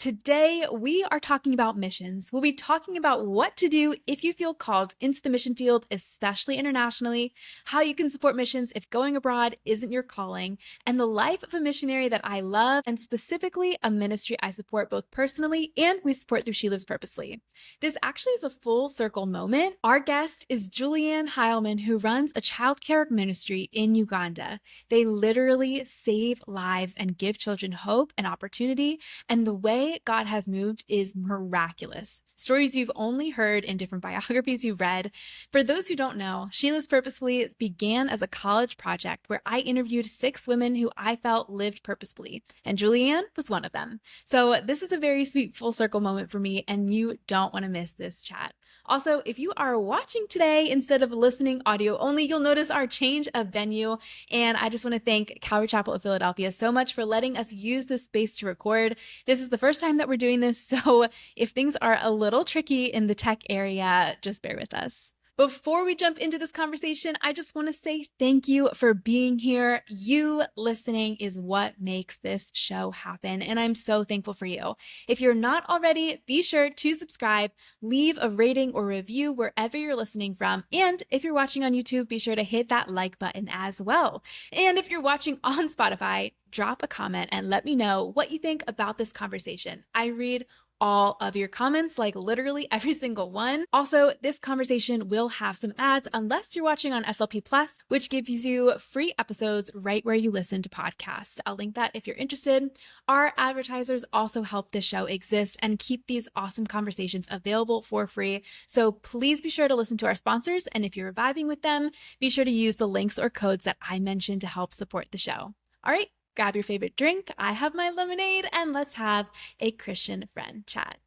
Today we are talking about missions. We'll be talking about what to do if you feel called into the mission field, especially internationally, how you can support missions if going abroad isn't your calling, and the life of a missionary that I love, and specifically a ministry I support both personally and we support through She Lives Purposefully. This actually is a full circle moment. Our guest is Julianne Heilman, who runs a child care ministry in Uganda. They literally save lives and give children hope and opportunity, and the way God has moved is miraculous. Stories you've only heard in different biographies you've read. For those who don't know, She Lives Purposefully began as a college project where I interviewed 6 women who I felt lived purposefully, and Julianne was one of them. So this is a very sweet full circle moment for me, and you don't want to miss this chat. Also, if you are watching today instead of listening audio only, you'll notice our change of venue. And I just want to thank Calvary Chapel of Philadelphia so much for letting us use this space to record. This is the first time that we're doing this, so if things are a little tricky in the tech area, just bear with us. Before we jump into this conversation, I just want to say thank you for being here. You listening is what makes this show happen, and I'm so thankful for you. If you're not already, be sure to subscribe, leave a rating or review wherever you're listening from, and if you're watching on YouTube, be sure to hit that like button as well. And if you're watching on Spotify, drop a comment and let me know what you think about this conversation. I read all of your comments, like literally every single one. Also, this conversation will have some ads unless you're watching on SLP Plus, which gives you free episodes right where you listen to podcasts. I'll link that if you're interested. Our advertisers also help this show exist and keep these awesome conversations available for free. So please be sure to listen to our sponsors. And if you're vibing with them, be sure to use the links or codes that I mentioned to help support the show. All right. Grab your favorite drink, I have my lemonade, and let's have a Christian friend chat.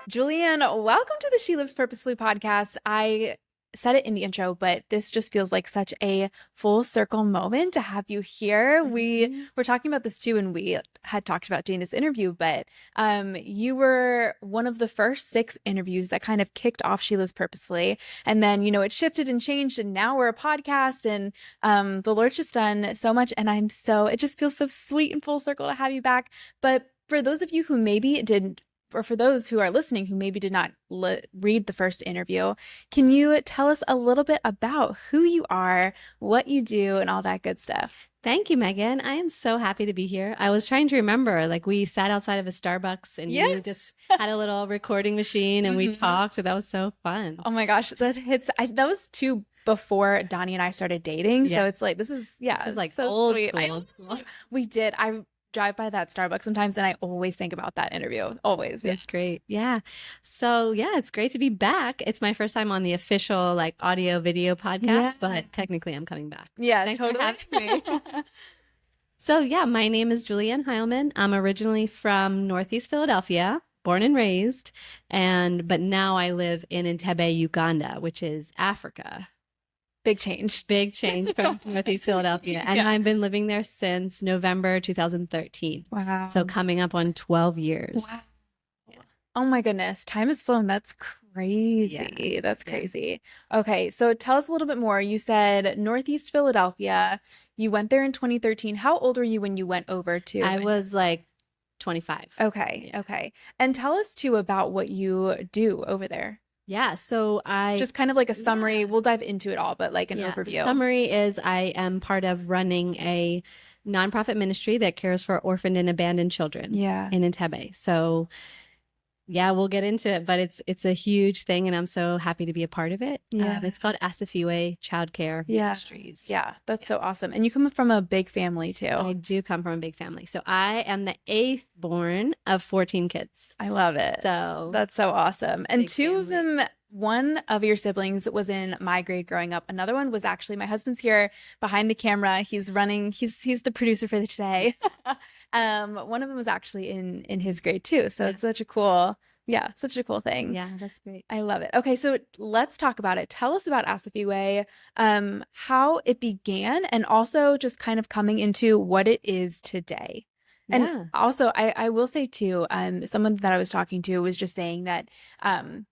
Julianne, welcome to the She Lives Purposefully podcast. I said it in the intro, but this just feels like such a full circle moment to have you here. We were talking about this too, and we had talked about doing this interview, but you were one of the first 6 interviews that kind of kicked off She Lives Purposefully. And then, it shifted and changed, and now we're a podcast, and the Lord's just done so much. And it just feels so sweet and full circle to have you back. But for those of you who maybe didn't, or for those who are listening who maybe did not read the first interview, can you tell us a little bit about who you are, what you do, and all that good stuff? Thank you, Megan. I am so happy to be here. I was trying to remember, we sat outside of a Starbucks and you just had a little recording machine and we talked. That was so fun. Oh my gosh, that was too before Donnie and I started dating. Yeah. So it's like, this is like so old sweet. school. We did. I drive by that Starbucks sometimes and I always think about that interview. Always. It's great. Yeah. So it's great to be back. It's my first time on the official audio video podcast, but technically I'm coming back. So yeah, totally. So my name is Julianne Heilman. I'm originally from Northeast Philadelphia, born and raised, but now I live in Entebbe, Uganda, which is Africa. Big change from Northeast Philadelphia. And I've been living there since November 2013. Wow. So coming up on 12 years. Wow. Yeah. Oh my goodness. Time has flown. That's crazy. Yeah. That's crazy. Okay. So tell us a little bit more. You said Northeast Philadelphia. You went there in 2013. How old were you when you went over to? I was 25. Okay. Yeah. Okay. And tell us too about what you do over there. Yeah, so I just kind of like a summary. We'll dive into it all, but an overview. The summary is I am part of running a nonprofit ministry that cares for orphaned and abandoned children in Entebbe. So we'll get into it, but it's a huge thing and I'm so happy to be a part of it. It's called Asifiwe Child Care Ministries. Yeah, that's so awesome. And you come from a big family too. I do come from a big family. So I am the 8th born of 14 kids. I love it. So that's so awesome. And 2 of them, one of your siblings was in my grade growing up. Another one was actually, my husband's here behind the camera. He's the producer for today. One of them was actually in his grade too. So it's such a cool thing. Yeah, that's great. I love it. Okay, so let's talk about it. Tell us about Asifiwe, how it began, and also just kind of coming into what it is today. And Yeah. also, I will say too, someone that I was talking to was just saying that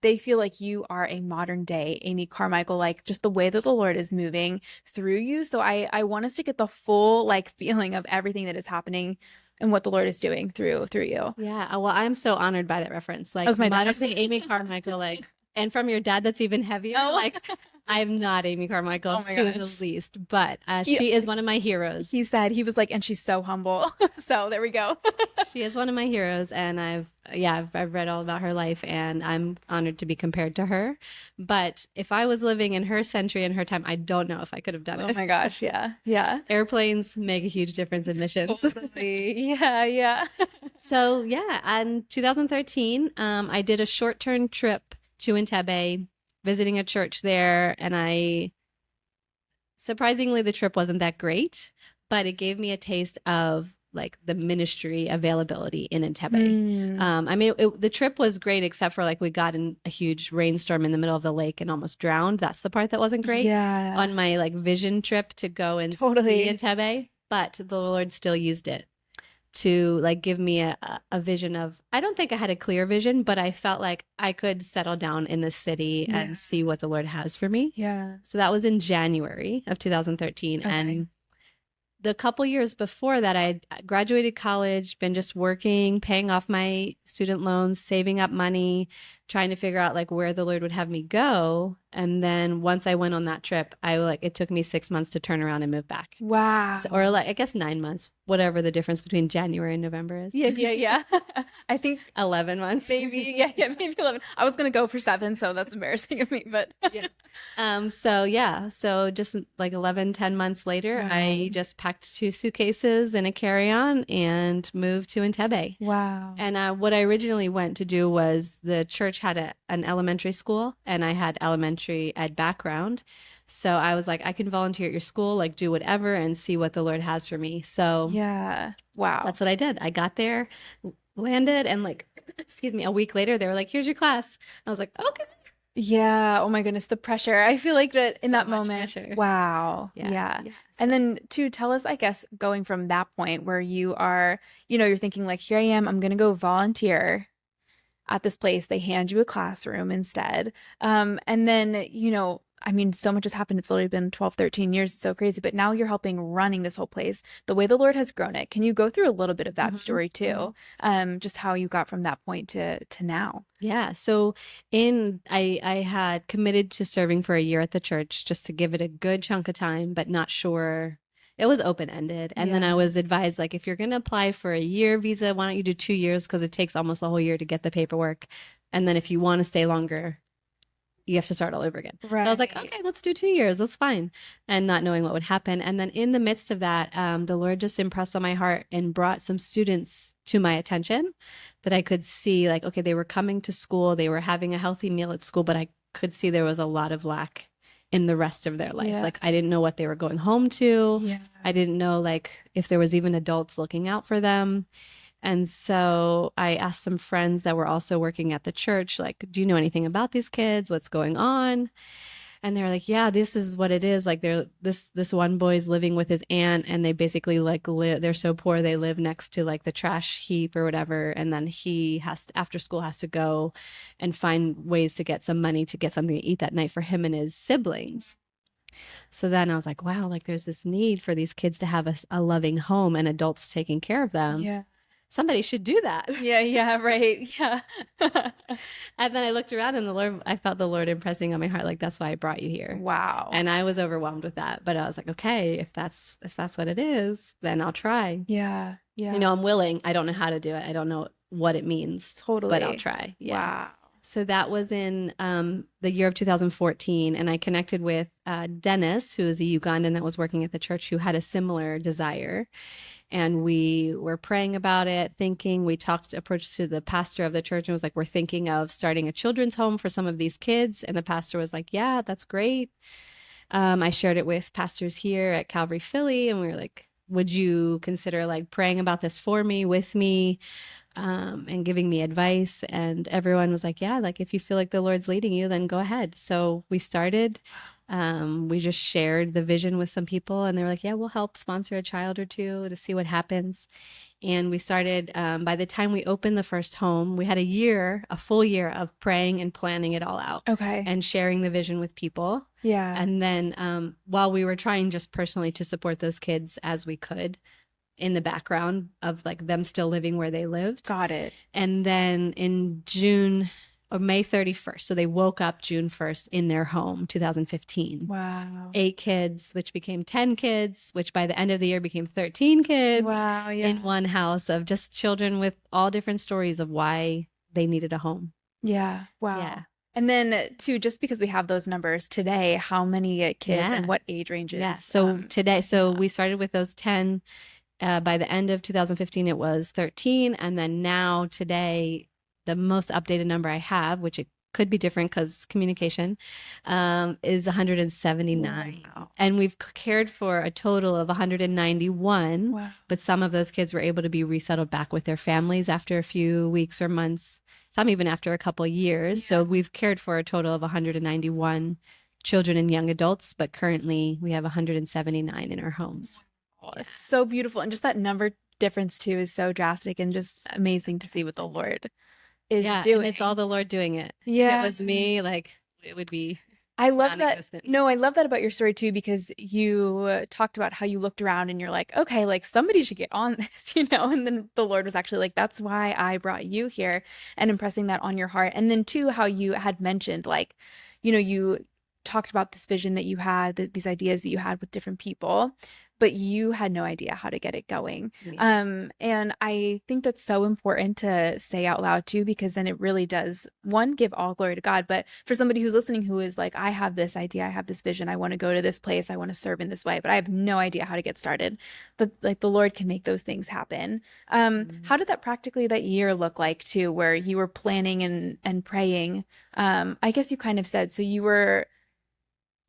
they feel like you are a modern day Amy Carmichael, like just the way that the Lord is moving through you. So I want us to get the full like feeling of everything that is happening and what the Lord is doing through you. Yeah. Well, I'm so honored by that reference. That Like was my dad. modern day Amy Carmichael, like, and from your dad, that's even heavier. Oh. Like, I'm not Amy Carmichael, Oh to my the gosh. least, but she is one of my heroes. He said, he was like, and she's so humble. So there we go. She is one of my heroes, and I've read all about her life, and I'm honored to be compared to her. But if I was living in her century and her time, I don't know if I could have done it. Oh my gosh, yeah. Yeah. Airplanes make a huge difference in missions. Totally. Yeah, yeah. So yeah, in 2013, I did a short-term trip to Entebbe, visiting a church there, and surprisingly, the trip wasn't that great, but it gave me a taste of like the ministry availability in Entebbe. I mean, the trip was great, except for like we got in a huge rainstorm in the middle of the lake and almost drowned. That's the part that wasn't great. Yeah. On my like vision trip to go and see Entebbe, but the Lord still used it to like give me a vision of, I don't think I had a clear vision, but I felt like I could settle down in the city and see what the Lord has for me. Yeah. So that was in January of 2013. Okay. And the couple years before that, I graduated college, been just working, paying off my student loans, saving up money, trying to figure out like where the Lord would have me go. And then once I went on that trip, it took me 6 months to turn around and move back. Wow. So, or like, I guess 9 months, whatever the difference between January and November is. Yeah. I think 11 months. maybe, maybe 11. I was going to go for 7, so that's embarrassing of me, but So just like 11, 10 months later, I just packed 2 suitcases and a carry-on and moved to Entebbe. Wow. And what I originally went to do was, the church had an elementary school, and I had elementary ed background. So I was like, I can volunteer at your school, like do whatever and see what the Lord has for me. So yeah. Wow. That's what I did. I got there, landed, and like, excuse me, a week later, they were like, here's your class. I was like, okay. Yeah. Oh my goodness, the pressure. I feel like that in So that much moment. pressure. Wow. Yeah. And then to tell us, I guess, going from that point where you are, you're thinking like, here I am, I'm going to go volunteer at this place. They hand you a classroom instead. And then, I mean, so much has happened. It's literally been 12, 13 years. It's so crazy. But now you're helping running this whole place, the way the Lord has grown it. Can you go through a little bit of that story too? Just how you got from that point to now? Yeah. So I had committed to serving for a year at the church, just to give it a good chunk of time, but not sure. It was open-ended. And then I was advised, like, if you're going to apply for a year visa, why don't you do 2 years? Because it takes almost a whole year to get the paperwork. And then if you want to stay longer, you have to start all over again. Right. I was like, okay, let's do 2 years. That's fine. And not knowing what would happen. And then in the midst of that, the Lord just impressed on my heart and brought some students to my attention that I could see, like, okay, they were coming to school. They were having a healthy meal at school, but I could see there was a lot of lack in the rest of their life. Like, I didn't know what they were going home to. I didn't know, like, if there was even adults looking out for them. And so I asked some friends that were also working at the church, like, do you know anything about these kids? What's going on? And they were like, yeah, this is what it is. Like, this one boy's living with his aunt, and they basically like they're so poor they live next to like the trash heap or whatever. And then he after school has to go and find ways to get some money to get something to eat that night for him and his siblings. So then I was like, wow, like there's this need for these kids to have a loving home and adults taking care of them. Yeah. Somebody should do that. Yeah, right. Yeah. And then I looked around, and I felt the Lord impressing on my heart, like, that's why I brought you here. Wow. And I was overwhelmed with that. But I was like, okay, if that's what it is, then I'll try. Yeah. Yeah. I'm willing. I don't know how to do it. I don't know what it means. Totally. But I'll try. Yeah. Wow. So that was in the year of 2014. And I connected with Dennis, who is a Ugandan that was working at the church, who had a similar desire. And we were praying about it, thinking. We approached to the pastor of the church and was like, we're thinking of starting a children's home for some of these kids. And the pastor was like, yeah, that's great. I shared it with pastors here at Calvary Philly. And we were like, would you consider like praying about this for me, with me, and giving me advice? And everyone was like, yeah, like if you feel like the Lord's leading you, then go ahead. So we started. We just shared the vision with some people, and they were like, yeah, we'll help sponsor a child or two to see what happens. And we started, by the time we opened the first home, we had a full year of praying and planning it all out. Okay. And sharing the vision with people. Yeah. And then while we were trying just personally to support those kids as we could in the background of like them still living where they lived. Got it. And then in June or May 31st, so they woke up June 1st in their home, 2015. Wow. 8 kids, which became 10 kids, which by the end of the year became 13 kids. Wow, yeah. In one house of just children with all different stories of why they needed a home. Yeah. Wow. Yeah. And then too, just because we have those numbers today, how many kids and what age ranges? Yeah. So so we started with those 10. By the end of 2015, it was 13. And then now today, the most updated number I have, which it could be different because communication, is 179. Wow. And we've cared for a total of 191. Wow. But some of those kids were able to be resettled back with their families after a few weeks or months, some even after a couple of years. Yeah. So we've cared for a total of 191 children and young adults, but currently we have 179 in our homes. Oh, it's so beautiful. And just that number difference too is so drastic and just amazing to see what the Lord is doing. And it's all the Lord doing it. Yeah. If it was me, like it would be I love that. No, I love that about your story too, because you talked about how you looked around and you're like, okay, like somebody should get on this, and then the Lord was actually like, that's why I brought you here, and impressing that on your heart. And then too, how you had mentioned like, you talked about this vision that you had, these ideas that you had with different people, but you had no idea how to get it going. Yeah. And I think that's so important to say out loud too, because then it really does, one, give all glory to God. But for somebody who's listening who is like, I have this idea, I have this vision, I want to go to this place, I want to serve in this way, but I have no idea how to get started. But like the Lord can make those things happen. How did that year look like too, where you were planning and praying? I guess you kind of said, so you were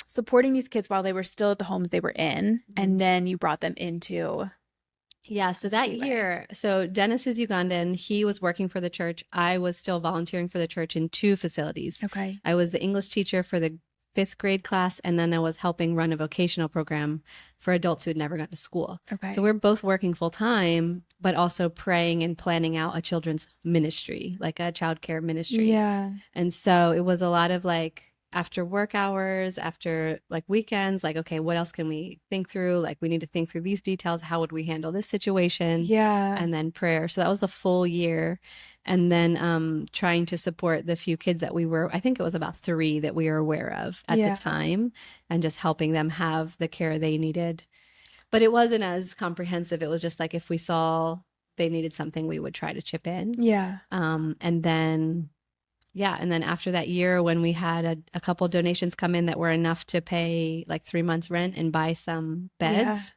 supporting these kids while they were still at the homes they were in, and then you brought them into. Yeah, so that year, so Dennis is Ugandan. He was working for the church. I was still volunteering for the church in 2 facilities. Okay. I was the English teacher for the 5th grade class, and then I was helping run a vocational program for adults who had never gone to school. Okay. So we're both working full time, but also praying and planning out a children's ministry, like a child care ministry. Yeah. And so it was a lot of like, after work hours, after like weekends, like, okay, what else can we think through? Like, we need to think through these details. How would we handle this situation? Yeah. And then prayer. So that was a full year. And then trying to support the few kids that I think it was about 3 that we were aware of at the time, and just helping them have the care they needed. But it wasn't as comprehensive. It was just like, if we saw they needed something, we would try to chip in. Yeah. And then after that year, when we had a couple donations come in that were enough to pay like 3 months rent and buy some beds,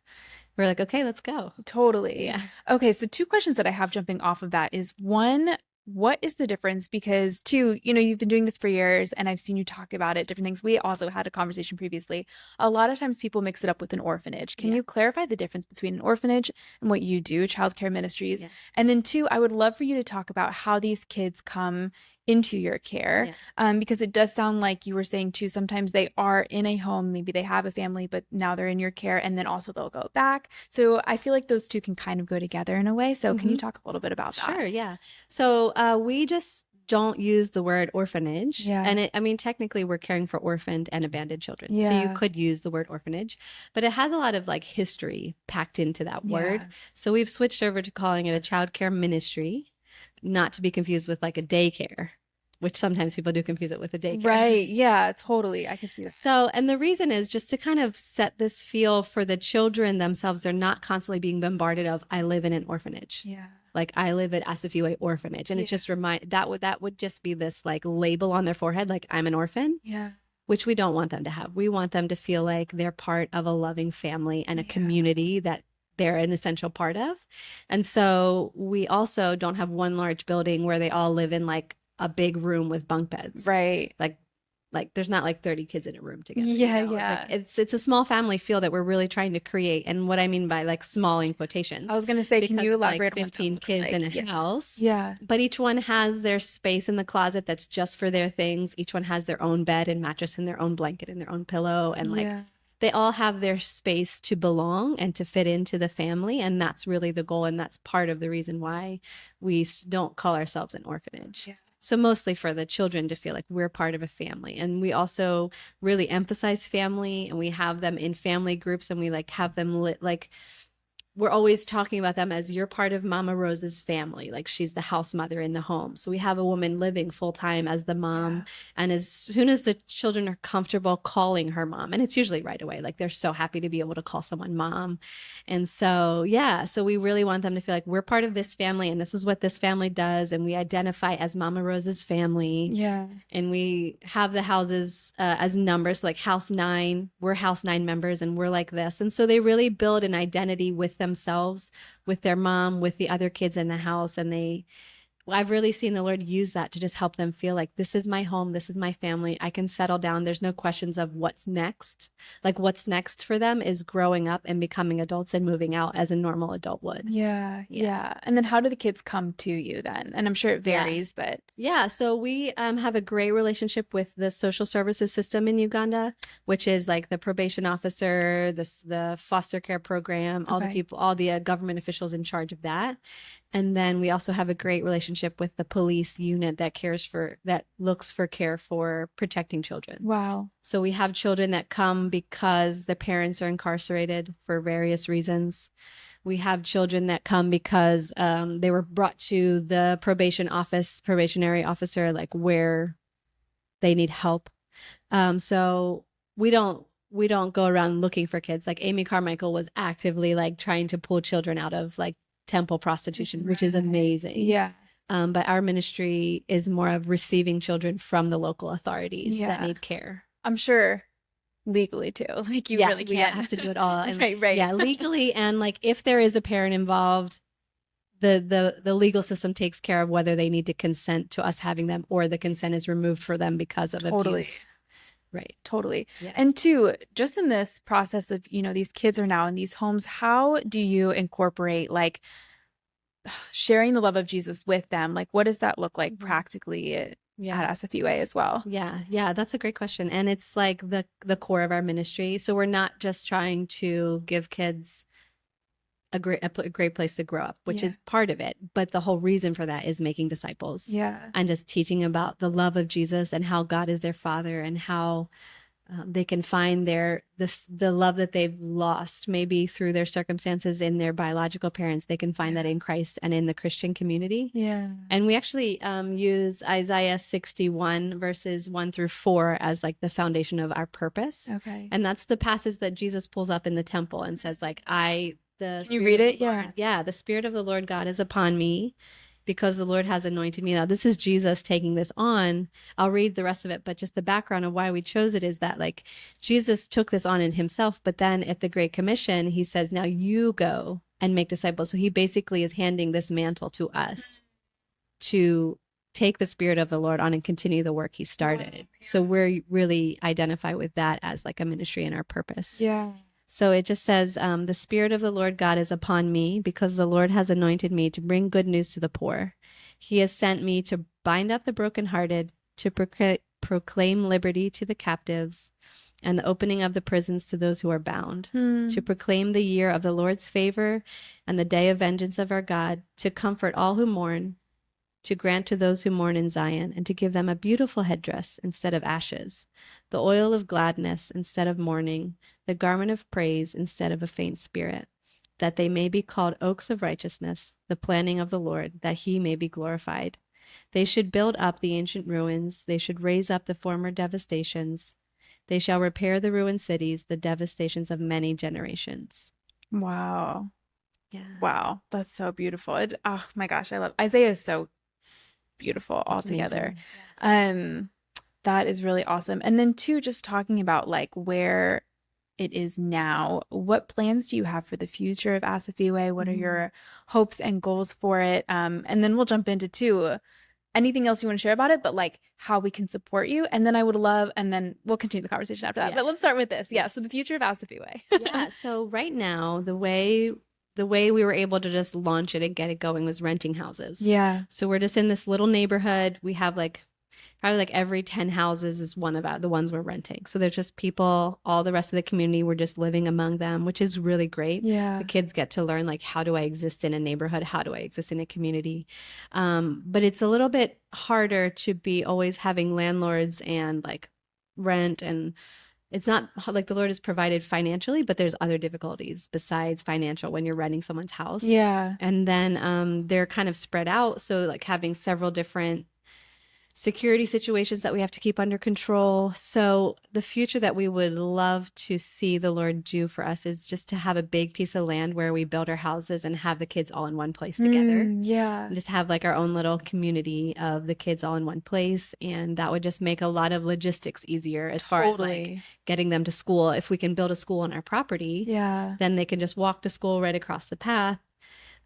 we're like, okay, let's go. Totally. Yeah. Okay. So 2 questions that I have jumping off of that is, 1, what is the difference? Because 2, you've been doing this for years and I've seen you talk about it, different things. We also had a conversation previously. A lot of times people mix it up with an orphanage. Can you clarify the difference between an orphanage and what you do, Child Care Ministries? Yeah. And then 2, I would love for you to talk about how these kids come into your care, because it does sound like you were saying too, sometimes they are in a home, maybe they have a family, but now they're in your care, and then also they'll go back. So I feel like those 2 can kind of go together in a way. So can you talk a little bit about that? Sure, yeah. So we just don't use the word orphanage. Yeah. And technically we're caring for orphaned and abandoned children. Yeah. So you could use the word orphanage, but it has a lot of like history packed into that word. So we've switched over to calling it a child care ministry, not to be confused with like a daycare, which sometimes people do confuse it with a daycare. Right. Yeah, totally. I can see that. So, and the reason is just to kind of set this feel for the children themselves. They're not constantly being bombarded of, I live in an orphanage. Yeah. Like, I live at Asifiwe Orphanage. And it just that would just be this like label on their forehead, like, I'm an orphan. Yeah. Which we don't want them to have. We want them to feel like they're part of a loving family and a community that they're an essential part of. And so we also don't have one large building where they all live in like a big room with bunk beds. Right. Like there's not like 30 kids in a room together. Yeah, Like it's a small family feel that we're really trying to create. And what I mean by like small in quotations. I was going to say, can you elaborate like 15 kids in a house. Yeah. But each one has their space in the closet that's just for their things. Each one has their own bed and mattress and their own blanket and their own pillow. And like they all have their space to belong and to fit into the family. And that's really the goal. And that's part of the reason why we don't call ourselves an orphanage. Yeah. So mostly for the children to feel like we're part of a family. And we also really emphasize family, and we have them in family groups, and we like have them like we're always talking about them as you're part of Mama Rose's family. Like she's the house mother in the home. So we have a woman living full time as the mom. Yeah. And as soon as the children are comfortable calling her mom, and it's usually right away, like they're so happy to be able to call someone mom. And so, yeah, so we really want them to feel like we're part of this family, and this is what this family does. And we identify as Mama Rose's family. Yeah. And we have the houses as numbers, like house 9, we're house 9 members, and we're like this. And so they really build an identity with themselves, with their mom, with the other kids in the house. And I've really seen the Lord use that to just help them feel like this is my home, this is my family. I can settle down. There's no questions of what's next. Like what's next for them is growing up and becoming adults and moving out as a normal adult would. Yeah. And then how do the kids come to you then? And I'm sure it varies, but yeah. So we have a great relationship with the social services system in Uganda, which is like the probation officer, the foster care program, all the people, all the government officials in charge of that. And then we also have a great relationship with the police unit that looks for care for protecting children. Wow. So we have children that come because the parents are incarcerated for various reasons. We have children that come because they were brought to the probationary officer, like where they need help. So we don't go around looking for kids. Like Amy Carmichael was actively like trying to pull children out of like temple prostitution, which is amazing. Yeah. But our ministry is more of receiving children from the local authorities that need care. I'm sure legally too. Like you really can't have to do it all. And right. Yeah, legally, and like if there is a parent involved, the legal system takes care of whether they need to consent to us having them or the consent is removed for them because of abuse. Right. Totally. Yeah. And two, just in this process of, these kids are now in these homes, how do you incorporate like sharing the love of Jesus with them? Like, what does that look like practically at Asifiwe as well? Yeah, that's a great question. And it's like the core of our ministry. So we're not just trying to give kids a great place to grow up, which is part of it. But the whole reason for that is making disciples. Yeah. And just teaching about the love of Jesus and how God is their father and how they can find the love that they've lost, maybe through their circumstances in their biological parents. They can find that in Christ and in the Christian community. Yeah. And we actually use Isaiah 61 verses 1-4 as like the foundation of our purpose. Okay. And that's the passage that Jesus pulls up in the temple and says like, Can you read it? Yeah. The Spirit of the Lord God is upon me because the Lord has anointed me. Now, this is Jesus taking this on. I'll read the rest of it, but just the background of why we chose it is that like Jesus took this on in himself, but then at the Great Commission, he says, now you go and make disciples. So he basically is handing this mantle to us to take the Spirit of the Lord on and continue the work he started. Wow. So we're really identify with that as like a ministry and our purpose. Yeah. So it just says, the Spirit of the Lord God is upon me because the Lord has anointed me to bring good news to the poor. He has sent me to bind up the brokenhearted, to proclaim liberty to the captives and the opening of the prisons to those who are bound, to proclaim the year of the Lord's favor and the day of vengeance of our God, to comfort all who mourn, to grant to those who mourn in Zion, and to give them a beautiful headdress instead of ashes, the oil of gladness instead of mourning, the garment of praise instead of a faint spirit, that they may be called oaks of righteousness, the planting of the Lord, that he may be glorified. They should build up the ancient ruins. They should raise up the former devastations. They shall repair the ruined cities, the devastations of many generations. Wow. Yeah. Wow. That's so beautiful. Oh my gosh. I love Isaiah is so beautiful altogether. That is really awesome. And then two, just talking about like where it is now, what plans do you have for the future of Asifiwe? What are your hopes and goals for it? And then we'll jump into two, anything else you want to share about it, but like how we can support you. And then I would love, and then we'll continue the conversation after that. Yeah. But let's start with this. Yeah. So the future of Asifiwe. Yeah. So right now, the way we were able to just launch it and get it going was renting houses. Yeah. So we're just in this little neighborhood. We have like probably like every 10 houses is one of the ones we're renting. So they're just people, all the rest of the community, we're just living among them, which is really great. Yeah. The kids get to learn, like, how do I exist in a neighborhood? How do I exist in a community? But it's a little bit harder to be always having landlords and like rent, and it's not like the Lord has provided financially, but there's other difficulties besides financial when you're renting someone's house. Yeah. And then they're kind of spread out. So like having several different security situations that we have to keep under control. So the future that we would love to see the Lord do for us is just to have a big piece of land where we build our houses and have the kids all in one place together. Yeah. And just have like our own little community of the kids all in one place. And that would just make a lot of logistics easier as far as like getting them to school. If we can build a school on our property, then they can just walk to school right across the path.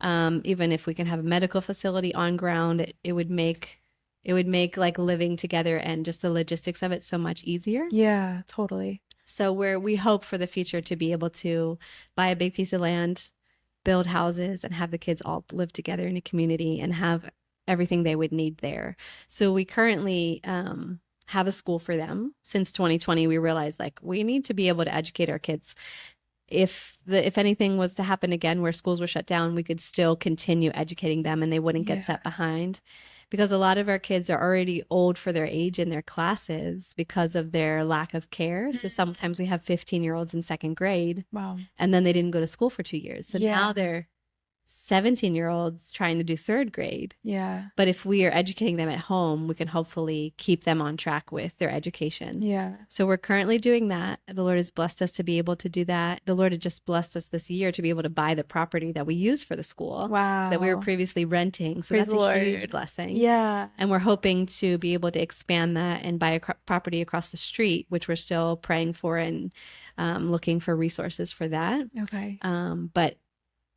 Even if we can have a medical facility on ground, it would make like living together and just the logistics of it so much easier. Yeah, totally. So we hope for the future to be able to buy a big piece of land, build houses, and have the kids all live together in a community and have everything they would need there. So we currently have a school for them. Since 2020, we realized like we need to be able to educate our kids. If anything was to happen again where schools were shut down, we could still continue educating them and they wouldn't get set behind. Because a lot of our kids are already old for their age in their classes because of their lack of care. So sometimes we have 15-year-olds in second grade. Wow. And then they didn't go to school for 2 years. So now they're 17-year-olds trying to do third grade. Yeah. But if we are educating them at home, we can hopefully keep them on track with their education. Yeah. So we're currently doing that. The Lord has blessed us to be able to do that. The Lord had just blessed us this year to be able to buy the property that we use for the school. Wow. That we were previously renting. So Praise that's the a Lord. huge blessing. Yeah. And we're hoping to be able to expand that and buy a property across the street, which we're still praying for and looking for resources for that. Okay. But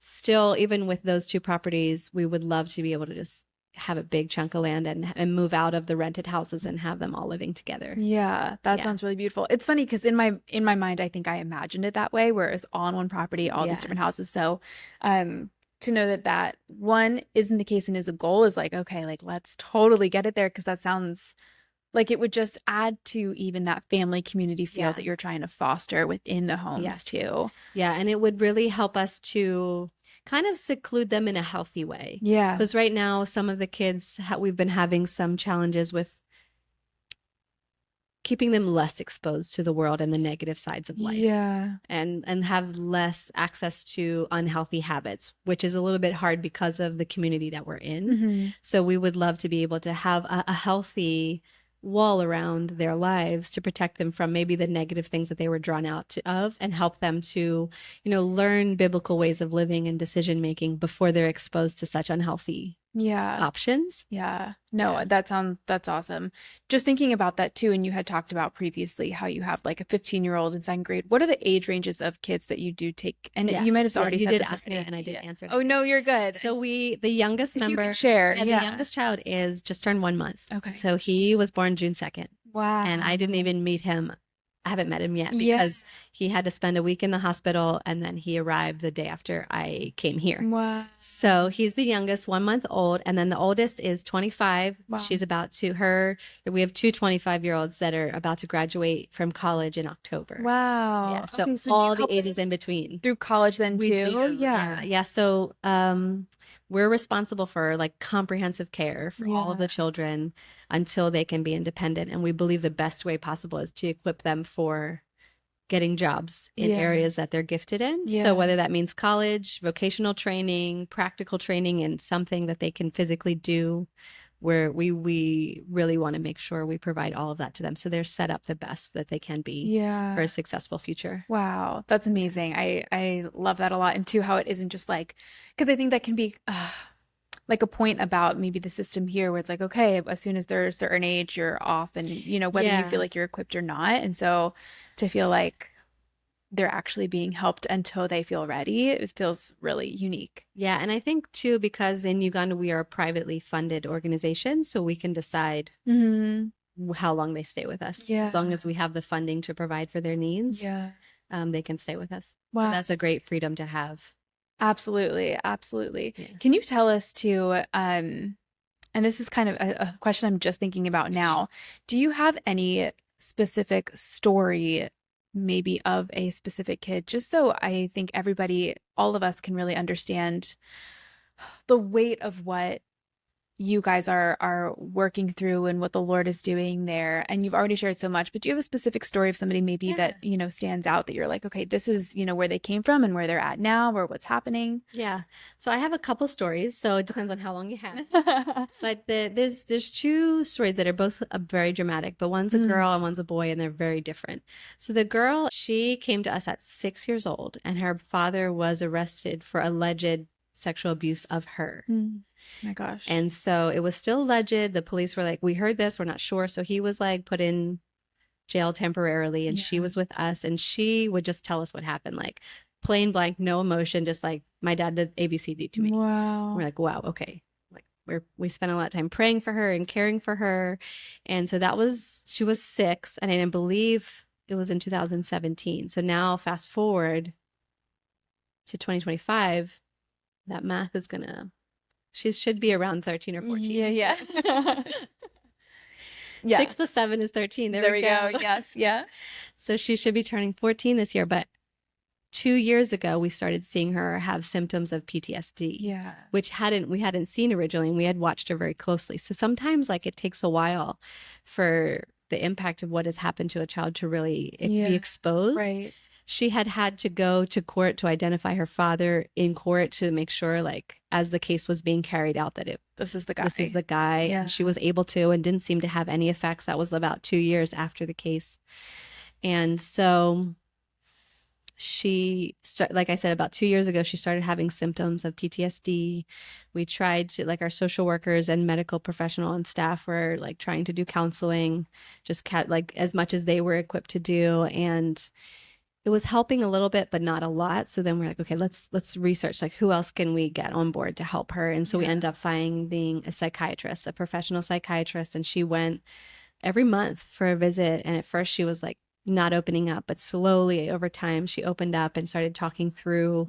still, even with those two properties, we would love to be able to just have a big chunk of land and move out of the rented houses and have them all living together. Yeah, that sounds really beautiful. It's funny because in my mind, I think I imagined it that way, where it's all on one property, all these different houses. So, to know that one isn't the case and is a goal is like, okay, like let's totally get it there, because that sounds like it would just add to even that family community feel that you're trying to foster within the homes too. Yeah, and it would really help us to kind of seclude them in a healthy way. Yeah. Because right now, some of the kids, we've been having some challenges with keeping them less exposed to the world and the negative sides of life. Yeah. And have less access to unhealthy habits, which is a little bit hard because of the community that we're in. Mm-hmm. So we would love to be able to have a healthy wall around their lives to protect them from maybe the negative things that they were drawn out of, and help them to, learn biblical ways of living and decision making before they're exposed to such unhealthy options. Yeah. No, that's awesome. Just thinking about that too. And you had talked about previously how you have like a 15-year-old in second grade. What are the age ranges of kids that you do take? And you might have already you said did this ask me and I didn't answer. Oh no, you're good. So the youngest member, you can share. The youngest child is just turned 1 month. Okay. So he was born June 2nd. Wow. And I didn't even meet him. I haven't met him yet because he had to spend a week in the hospital, and then he arrived the day after I came here. Wow. So he's the youngest, 1 month old. And then the oldest is 25. Wow. She's we have two 25-year-olds that are about to graduate from college in October. Wow. Yeah, so all the ages in between. Through college then too? Yeah. So we're responsible for like comprehensive care for all of the children until they can be independent. And we believe the best way possible is to equip them for getting jobs in areas that they're gifted in. Yeah. So whether that means college, vocational training, practical training, and something that they can physically do, where we really want to make sure we provide all of that to them so they're set up the best that they can be for a successful future. Wow, that's amazing. I love that a lot. And too, how it isn't just like, because I think that can be like a point about maybe the system here where it's like, okay, as soon as they're a certain age, you're off, and whether you feel like you're equipped or not. And so to feel like they're actually being helped until they feel ready, it feels really unique. Yeah. And I think too, because in Uganda, we are a privately funded organization, so we can decide how long they stay with us. As long as we have the funding to provide for their needs, they can stay with us. Wow. So that's a great freedom to have. Absolutely. Absolutely. Yeah. Can you tell us too, And this is kind of a question I'm just thinking about now. Do you have any specific story, maybe of a specific kid, just so I think everybody, all of us can really understand the weight of what you guys are working through and what the Lord is doing there. And you've already shared so much, but do you have a specific story of somebody maybe that, stands out that you're like, okay, this is, where they came from and where they're at now or what's happening? Yeah. So I have a couple stories, so it depends on how long you have. But there's two stories that are both very dramatic, but one's a girl and one's a boy, and they're very different. So the girl, she came to us at 6 years old, and her father was arrested for alleged sexual abuse of her. My gosh. And so it was still alleged. The police were like, we heard this, we're not sure. So he was like put in jail temporarily, and she was with us, and she would just tell us what happened, like plain blank, no emotion, just like, my dad did ABCD to me. Wow. We're like, wow, okay. Like we spent a lot of time praying for her and caring for her. And so she was 6, and I believe it was in 2017. So now fast forward to 2025, that math is she should be around 13 or 14. Yeah. Yeah. 6 plus 7 is 13. There we go. Yes. Yeah. So she should be turning 14 this year. But 2 years ago, we started seeing her have symptoms of PTSD. Yeah. Which we hadn't seen originally, and we had watched her very closely. So sometimes like it takes a while for the impact of what has happened to a child to really be exposed. Right. She had to go to court to identify her father in court to make sure, like, as the case was being carried out, that this is the guy. This is the guy. Yeah. And she was able to, and didn't seem to have any effects. That was about 2 years after the case. And so like I said, about 2 years ago, she started having symptoms of PTSD. We tried to, like, our social workers and medical professional and staff were like trying to do counseling, just like as much as they were equipped to do. And it was helping a little bit, but not a lot. So then we're like, okay, let's research, like, who else can we get on board to help her? And so we end up finding a psychiatrist, a professional psychiatrist. And she went every month for a visit. And at first she was like not opening up, but slowly over time, she opened up and started talking through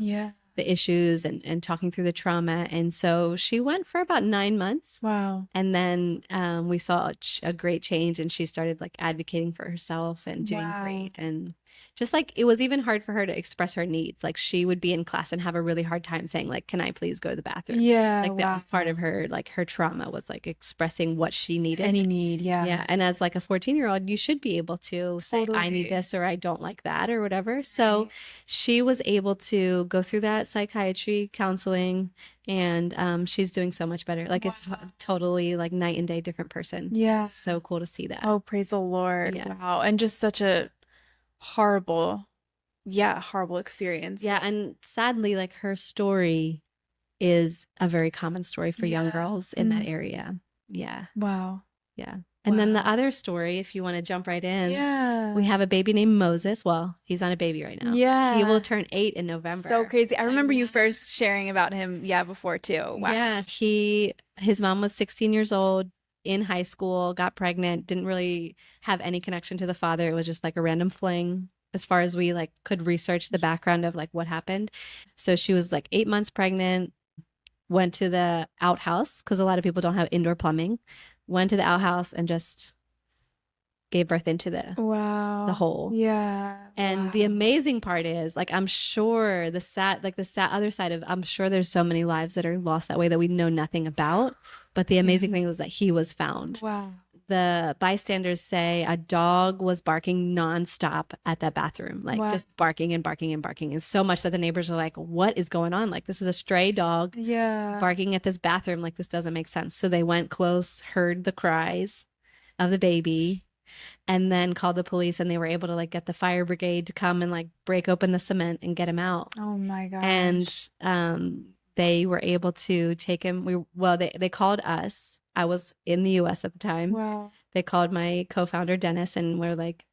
the issues and talking through the trauma. And so she went for about 9 months. Wow. And then we saw a great change, and she started like advocating for herself and doing great. And just like, it was even hard for her to express her needs. Like, she would be in class and have a really hard time saying, like, can I please go to the bathroom? Yeah. Like, that was part of her, like, her trauma was like expressing what she needed. Any need. Yeah. Yeah. And as like a 14-year-old, you should be able to say, I need this, or I don't like that, or whatever. So she was able to go through that psychiatry counseling, and she's doing so much better. Like, it's totally like night and day different person. Yeah. It's so cool to see that. Oh, praise the Lord. Yeah. Wow. And just such a horrible experience. Yeah. And sadly, like, her story is a very common story for young girls in that area. Yeah. Wow. Yeah. And then the other story, if you want to jump right in, Yeah. we have a baby named Moses. Well, he's not a baby right now. Yeah. He will turn 8 in November. So crazy. I remember you first sharing about him, before too. Wow. Yeah. His mom was 16 years old, in high school, got pregnant, didn't really have any connection to the father. It was just like a random fling, as far as we like could research the background of like what happened. So she was like 8 months pregnant, went to the outhouse, because a lot of people don't have indoor plumbing, went to the outhouse and just gave birth into the hole. Yeah. And the amazing part is, like, I'm sure the other side of, I'm sure there's so many lives that are lost that way that we know nothing about. But the amazing thing was that he was found. Wow. The bystanders say a dog was barking nonstop at that bathroom, like just barking and barking and barking. And so much that the neighbors are like, what is going on? Like, this is a stray dog barking at this bathroom. Like, this doesn't make sense. So they went close, heard the cries of the baby, and then called the police, and they were able to like get the fire brigade to come and like break open the cement and get him out. Oh my gosh. And they were able to take him. They called us. I was in the US at the time. Wow. They called my co-founder Dennis, and we're like,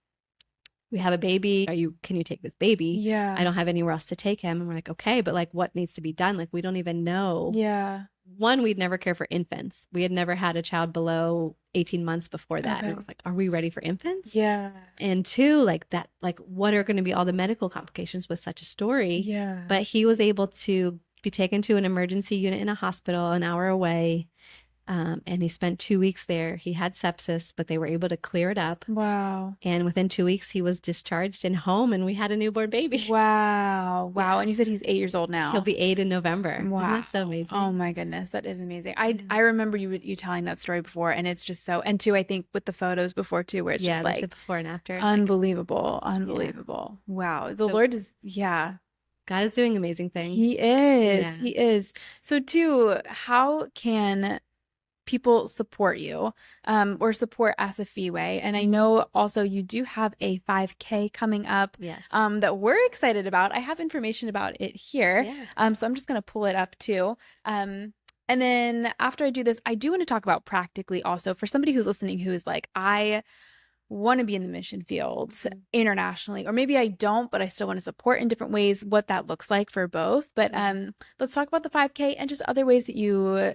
we have a baby. Can you take this baby? Yeah. I don't have anywhere else to take him. And we're like, okay, but like, what needs to be done? Like, we don't even know. Yeah. One, we'd never cared for infants. We had never had a child below 18 months before that. And it was like, are we ready for infants? Yeah. And two, like that, like, what are going to be all the medical complications with such a story? Yeah. But he was able to be taken to an emergency unit in a hospital an hour away. And he spent 2 weeks there. He had sepsis, but they were able to clear it up. Wow. And within 2 weeks, he was discharged and home, and we had a newborn baby. Wow. Wow. Yeah. And you said he's 8 years old now. He'll be 8 in November. Wow. Isn't that so amazing? Oh my goodness. That is amazing. I remember you telling that story before, and it's just so, and too, I think with the photos before too, where it's just like the before and after. Unbelievable. Unbelievable. Yeah. Wow. The Lord is, God is doing amazing things. He is. Yeah. He is. So too, how can people support you or support Asifiwe? And I know also you do have a 5K coming up. Yes. That we're excited about. I have information about it here. Yeah. So I'm just going to pull it up too. And then after I do this, I do want to talk about practically also for somebody who's listening who is like, I want to be in the mission fields internationally, or maybe I don't, but I still want to support in different ways, what that looks like for both. But let's talk about the 5K and just other ways that you,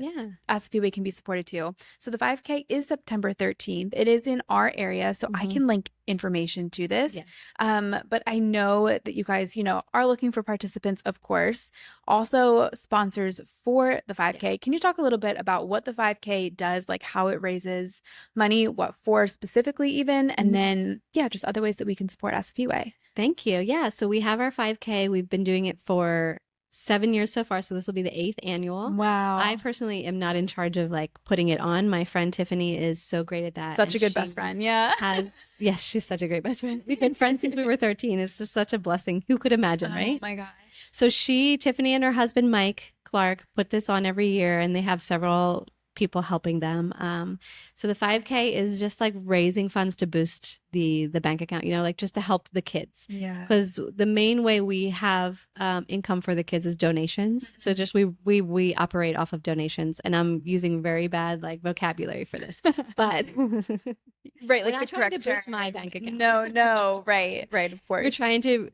Asifiwe, can be supported too. So the 5K is September 13th. It is in our area, so I can link information to this. But I know that you guys, are looking for participants, of course, also sponsors for the 5K. Can you talk a little bit about what the 5K does, like how it raises money, what for specifically even, and then, just other ways that we can support Asifiwe? Thank you. Yeah, so we have our 5K. We've been doing it for 7 years so far, so this will be the 8th annual. Wow. I personally am not in charge of like putting it on. My friend Tiffany is so great at that. Such a good best friend. Yeah. Yes, she's such a great best friend. We've been friends since we were 13. It's just such a blessing. Who could imagine, right? Oh my gosh. So Tiffany and her husband Mike Clark put this on every year, and they have several people helping them. So the 5K is just like raising funds to boost the bank account, like just to help the kids. Yeah. Because the main way we have income for the kids is donations. So just we operate off of donations, and I'm using very bad like vocabulary for this, but right, like we're not trying to boost my bank account. No, right, of course. We're trying to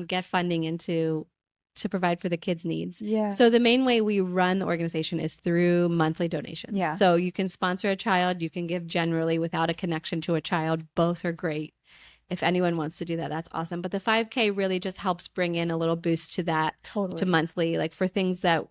get funding to provide for the kids' needs. Yeah. So the main way we run the organization is through monthly donations. Yeah. So you can sponsor a child, you can give generally without a connection to a child. Both are great. If anyone wants to do that, that's awesome. But the 5K really just helps bring in a little boost to that, to monthly, like for things that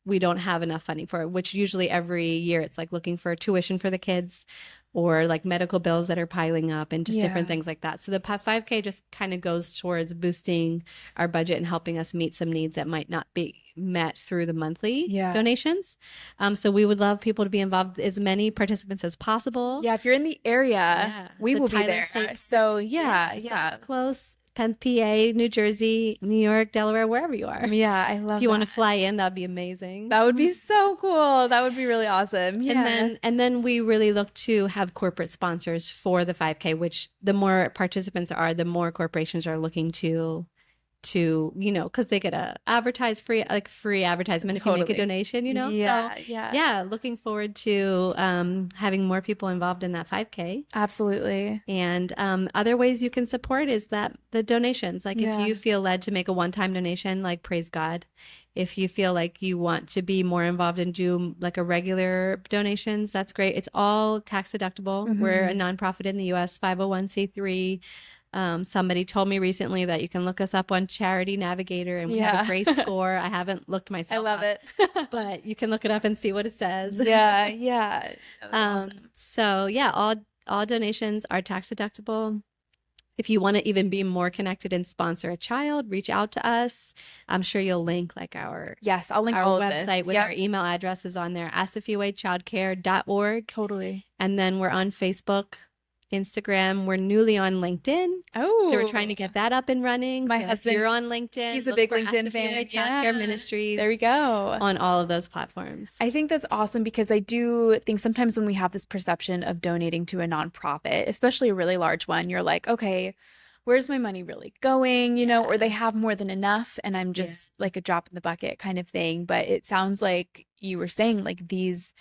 we don't have enough funding for, which usually every year it's like looking for tuition for the kids or like medical bills that are piling up and just different things like that. So the 5K just kind of goes towards boosting our budget and helping us meet some needs that might not be met through the monthly donations. So we would love people to be involved, as many participants as possible. Yeah, if you're in the area, we will be there. State. So So it's close. PA, New Jersey, New York, Delaware, wherever you are. Yeah, I love If you want to fly in, that'd be amazing. That would be so cool. That would be really awesome. Yeah. And then we really look to have corporate sponsors for the 5K, which the more participants are, the more corporations are looking to because they get free advertisement if you make a donation, looking forward to having more people involved in that 5K. Absolutely. And other ways you can support is that the donations, like if you feel led to make a one-time donation, like praise God. If you feel like you want to be more involved and do like a regular donations, that's great. It's all tax deductible. We're a nonprofit in the US, 501c3. Somebody told me recently that you can look us up on Charity Navigator and we have a great score. I haven't looked myself I love up, it. but you can look it up and see what it says. Yeah. Awesome. So all donations are tax deductible. If you want to even be more connected and sponsor a child, reach out to us. I'm sure you'll link like our I'll link our all website of this. with our email address is on there, asifewechildcare.org. Totally. And then we're on Facebook, Instagram. We're newly on LinkedIn. Oh, so we're trying to get that up and running. My husband, you're on LinkedIn. He's a big LinkedIn fan. Asifiwe Child Care Ministries. There we go. On all of those platforms. I think that's awesome because I do think sometimes when we have this perception of donating to a nonprofit, especially a really large one, you're like, okay, where's my money really going? Or they have more than enough and I'm just like a drop in the bucket kind of thing. But it sounds like you were saying like these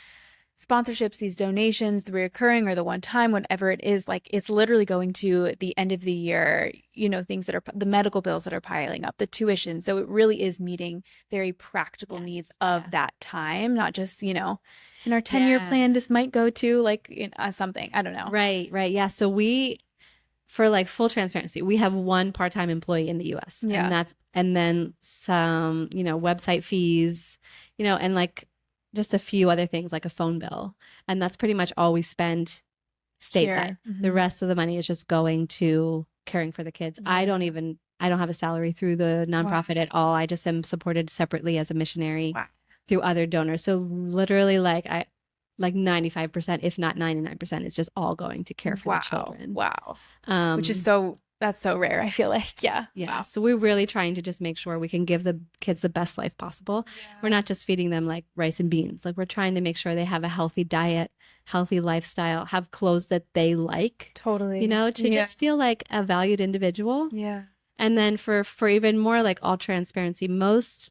sponsorships, these donations, the reoccurring or the one time, whatever it is, like it's literally going to the end of the year, things that are the medical bills that are piling up, the tuition. So it really is meeting very practical needs of that time, not just, in our 10-year plan, this might go to like something, I don't know. Right. Yeah. So for like full transparency, we have one part-time employee in the US and then some, website fees, and like just a few other things like a phone bill. And that's pretty much all we spend stateside. The rest of the money is just going to caring for the kids. I don't have a salary through the nonprofit at all. I just am supported separately as a missionary through other donors. So literally like 95%, if not 99%, is just all going to care for the children. Wow. Which is that's so rare, I feel like. Yeah. Yeah. Wow. So we're really trying to just make sure we can give the kids the best life possible. Yeah. We're not just feeding them like rice and beans. Like we're trying to make sure they have a healthy diet, healthy lifestyle, have clothes that they like. Totally. You know, to just feel like a valued individual. Yeah. And then for even more like all transparency, most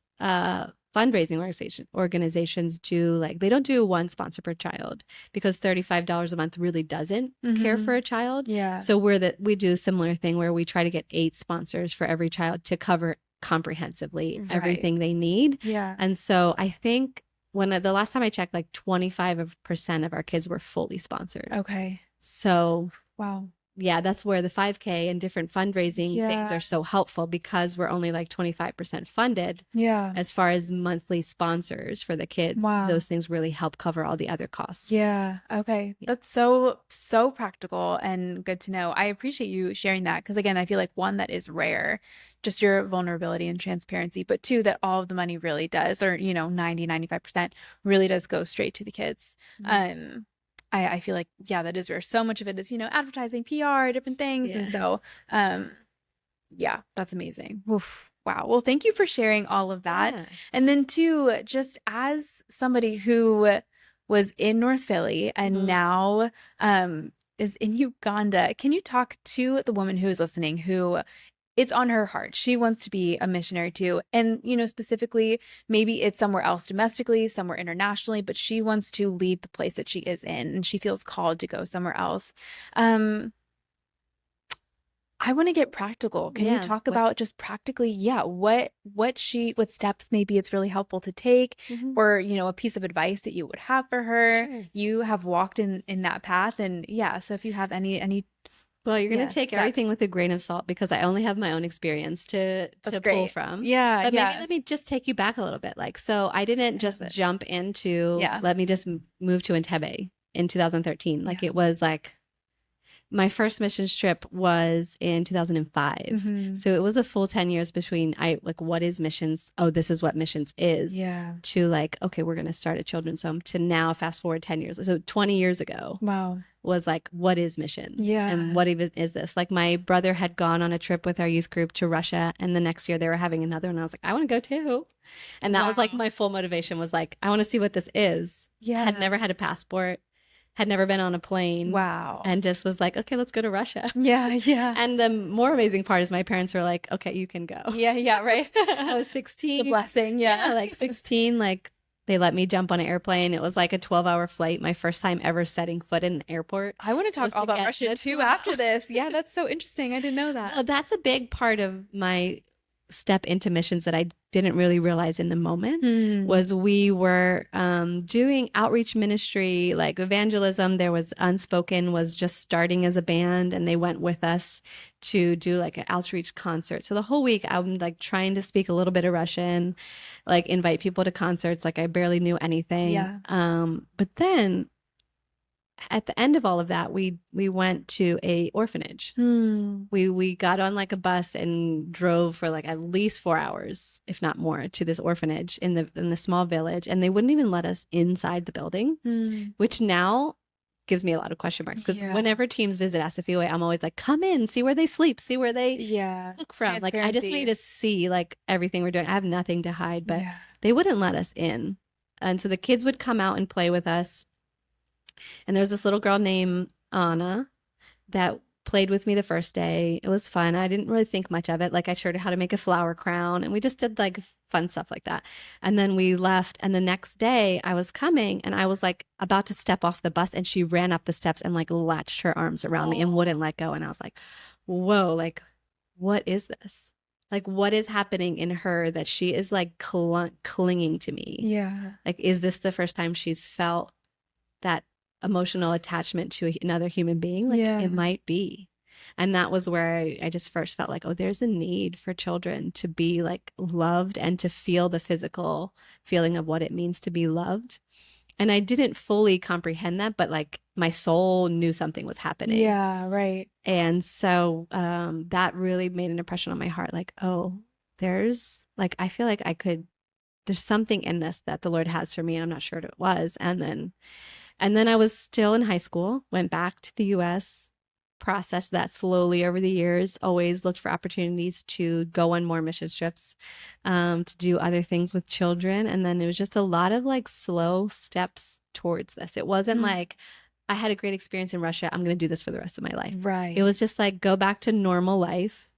fundraising organizations do like, they don't do one sponsor per child because $35 a month really doesn't care for a child. Yeah. So we do a similar thing where we try to get 8 sponsors for every child to cover comprehensively everything they need. Yeah. And so I think the last time I checked, like 25% of our kids were fully sponsored. Okay. So wow. Yeah, that's where the 5K and different fundraising things are so helpful because we're only like 25% funded. Yeah. As far as monthly sponsors for the kids, those things really help cover all the other costs. Yeah. Okay. Yeah. That's so practical and good to know. I appreciate you sharing that because again, I feel like one, that is rare, just your vulnerability and transparency, but 2, that all of the money really does, or 90-95% really does go straight to the kids. I feel like, that is rare. So much of it is, advertising, PR, different things. Yeah. And so, that's amazing. Oof. Wow. Well, thank you for sharing all of that. Yeah. And then 2, just as somebody who was in North Philly and now is in Uganda, can you talk to the woman who is listening who it's on her heart? She wants to be a missionary too. And, specifically, maybe it's somewhere else domestically, somewhere internationally, but she wants to leave the place that she is in and she feels called to go somewhere else. I want to get practical. Can you talk about just practically, what steps maybe it's really helpful to take or, a piece of advice that you would have for her? Sure. You have walked in that path and so if you have any well, you're going to take everything with a grain of salt because I only have my own experience to pull from. Yeah. But maybe let me just take you back a little bit. Like, so I didn't just jump into, let me just move to Entebbe in 2013. Like it was like, my first missions trip was in 2005. So it was a full 10 years between what is missions? Oh, this is what missions is. Yeah. To like, okay, we're going to start a children's home to now fast forward 10 years. So 20 years ago. Wow. Was like, what is missions? Yeah. And what even is this? Like my brother had gone on a trip with our youth group to Russia and the next year they were having another and I was like, I want to go too. And that was like my full motivation was like, I want to see what this is. Yeah. Had never had a passport. Had never been on a plane. Wow. And just was like, okay, let's go to Russia. Yeah, yeah. And the more amazing part is my parents were like, okay, you can go. Yeah, right. I was 16. The blessing, yeah. Like 16, like they let me jump on an airplane. It was like a 12-hour flight. My first time ever setting foot in an airport. I want to talk all about Russia too after this. Yeah, that's so interesting. I didn't know that. Well, that's a big part of my step into missions that I didn't really realize in the moment was we were doing outreach ministry, like evangelism. There was Unspoken was just starting as a band and they went with us to do like an outreach concert. So the whole week I'm like trying to speak a little bit of Russian, like invite people to concerts. Like I barely knew anything. Yeah. But then at the end of all of that, we went to a orphanage. We got on like a bus and drove for like at least 4 hours, if not more, to this orphanage in the small village, and they wouldn't even let us inside the building, which now gives me a lot of question marks because whenever teams visit Asifiwe, I'm always like, come in, see where they sleep, see where they cook from. Like I just need to see like everything we're doing. I have nothing to hide, but they wouldn't let us in, and so the kids would come out and play with us. And there was this little girl named Anna that played with me the first day. It was fun. I didn't really think much of it. Like I showed her how to make a flower crown and we just did like fun stuff like that. And then we left. And the next day I was coming and I was like about to step off the bus and she ran up the steps and like latched her arms around me and wouldn't let go. And I was like, whoa, like, what is this? Like, what is happening in her that she is like clinging to me? Yeah. Like, is this the first time she's felt that emotional attachment to another human being? Like it might be. And that was where I just first felt like, oh, there's a need for children to be like loved and to feel the physical feeling of what it means to be loved. And I didn't fully comprehend that, but like my soul knew something was happening. Yeah, right. And so that really made an impression on my heart. Like, oh, there's like, I feel like there's something in this that the Lord has for me, and I'm not sure what it was. And then I was still in high school, went back to the US, processed that slowly over the years, always looked for opportunities to go on more mission trips, to do other things with children. And then it was just a lot of like slow steps towards this. It wasn't like, I had a great experience in Russia, I'm going to do this for the rest of my life. Right. It was just like, go back to normal life.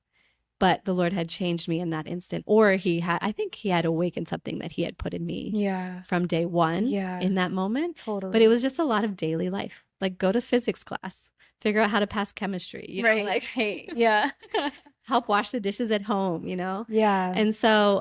But the Lord had changed me in that instant. Or I think he had awakened something that he had put in me from day one in that moment. Totally. But it was just a lot of daily life. Like, go to physics class, figure out how to pass chemistry, you know, like, hey, help wash the dishes at home, you know? Yeah. And so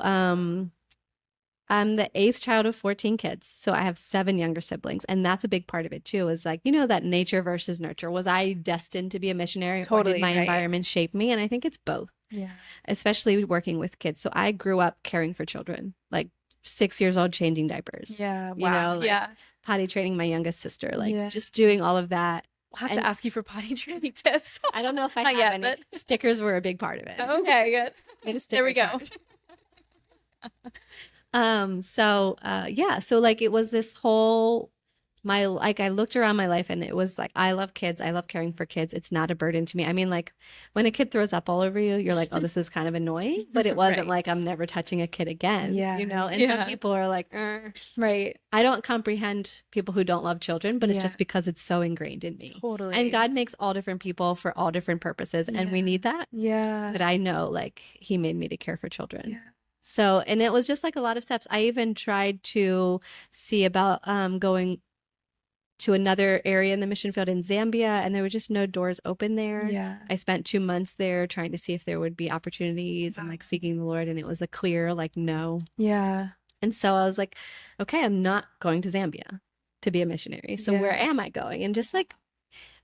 I'm the 8th child of 14 kids. So I have 7 younger siblings. And that's a big part of it too, is like, you know, that nature versus nurture. Was I destined to be a missionary? Totally. Or did my environment shape me? And I think it's both. Yeah. Especially working with kids. So I grew up caring for children, like 6 years old, changing diapers. Yeah. Wow. You know, like potty training my youngest sister, like just doing all of that. We'll have to ask you for potty training tips. I don't know if I have yet, any. but... Stickers were a big part of it. Okay, good. Made a sticker there we go. So like it was this whole, I looked around my life and it was like, I love kids. I love caring for kids. It's not a burden to me. I mean, like when a kid throws up all over you, you're like, oh, this is kind of annoying, but it wasn't like, I'm never touching a kid again, you know? And some people are like, right. I don't comprehend people who don't love children, but it's just because it's so ingrained in me. Totally. And God makes all different people for all different purposes. And we need that. Yeah. But I know like he made me to care for children. Yeah. So, and it was just like a lot of steps. I even tried to see about going to another area in the mission field in Zambia, and there were just no doors open there. Yeah. I spent 2 months there trying to see if there would be opportunities and like seeking the Lord, and it was a clear like no. Yeah. And so I was like, okay, I'm not going to Zambia to be a missionary. So where am I going? And just like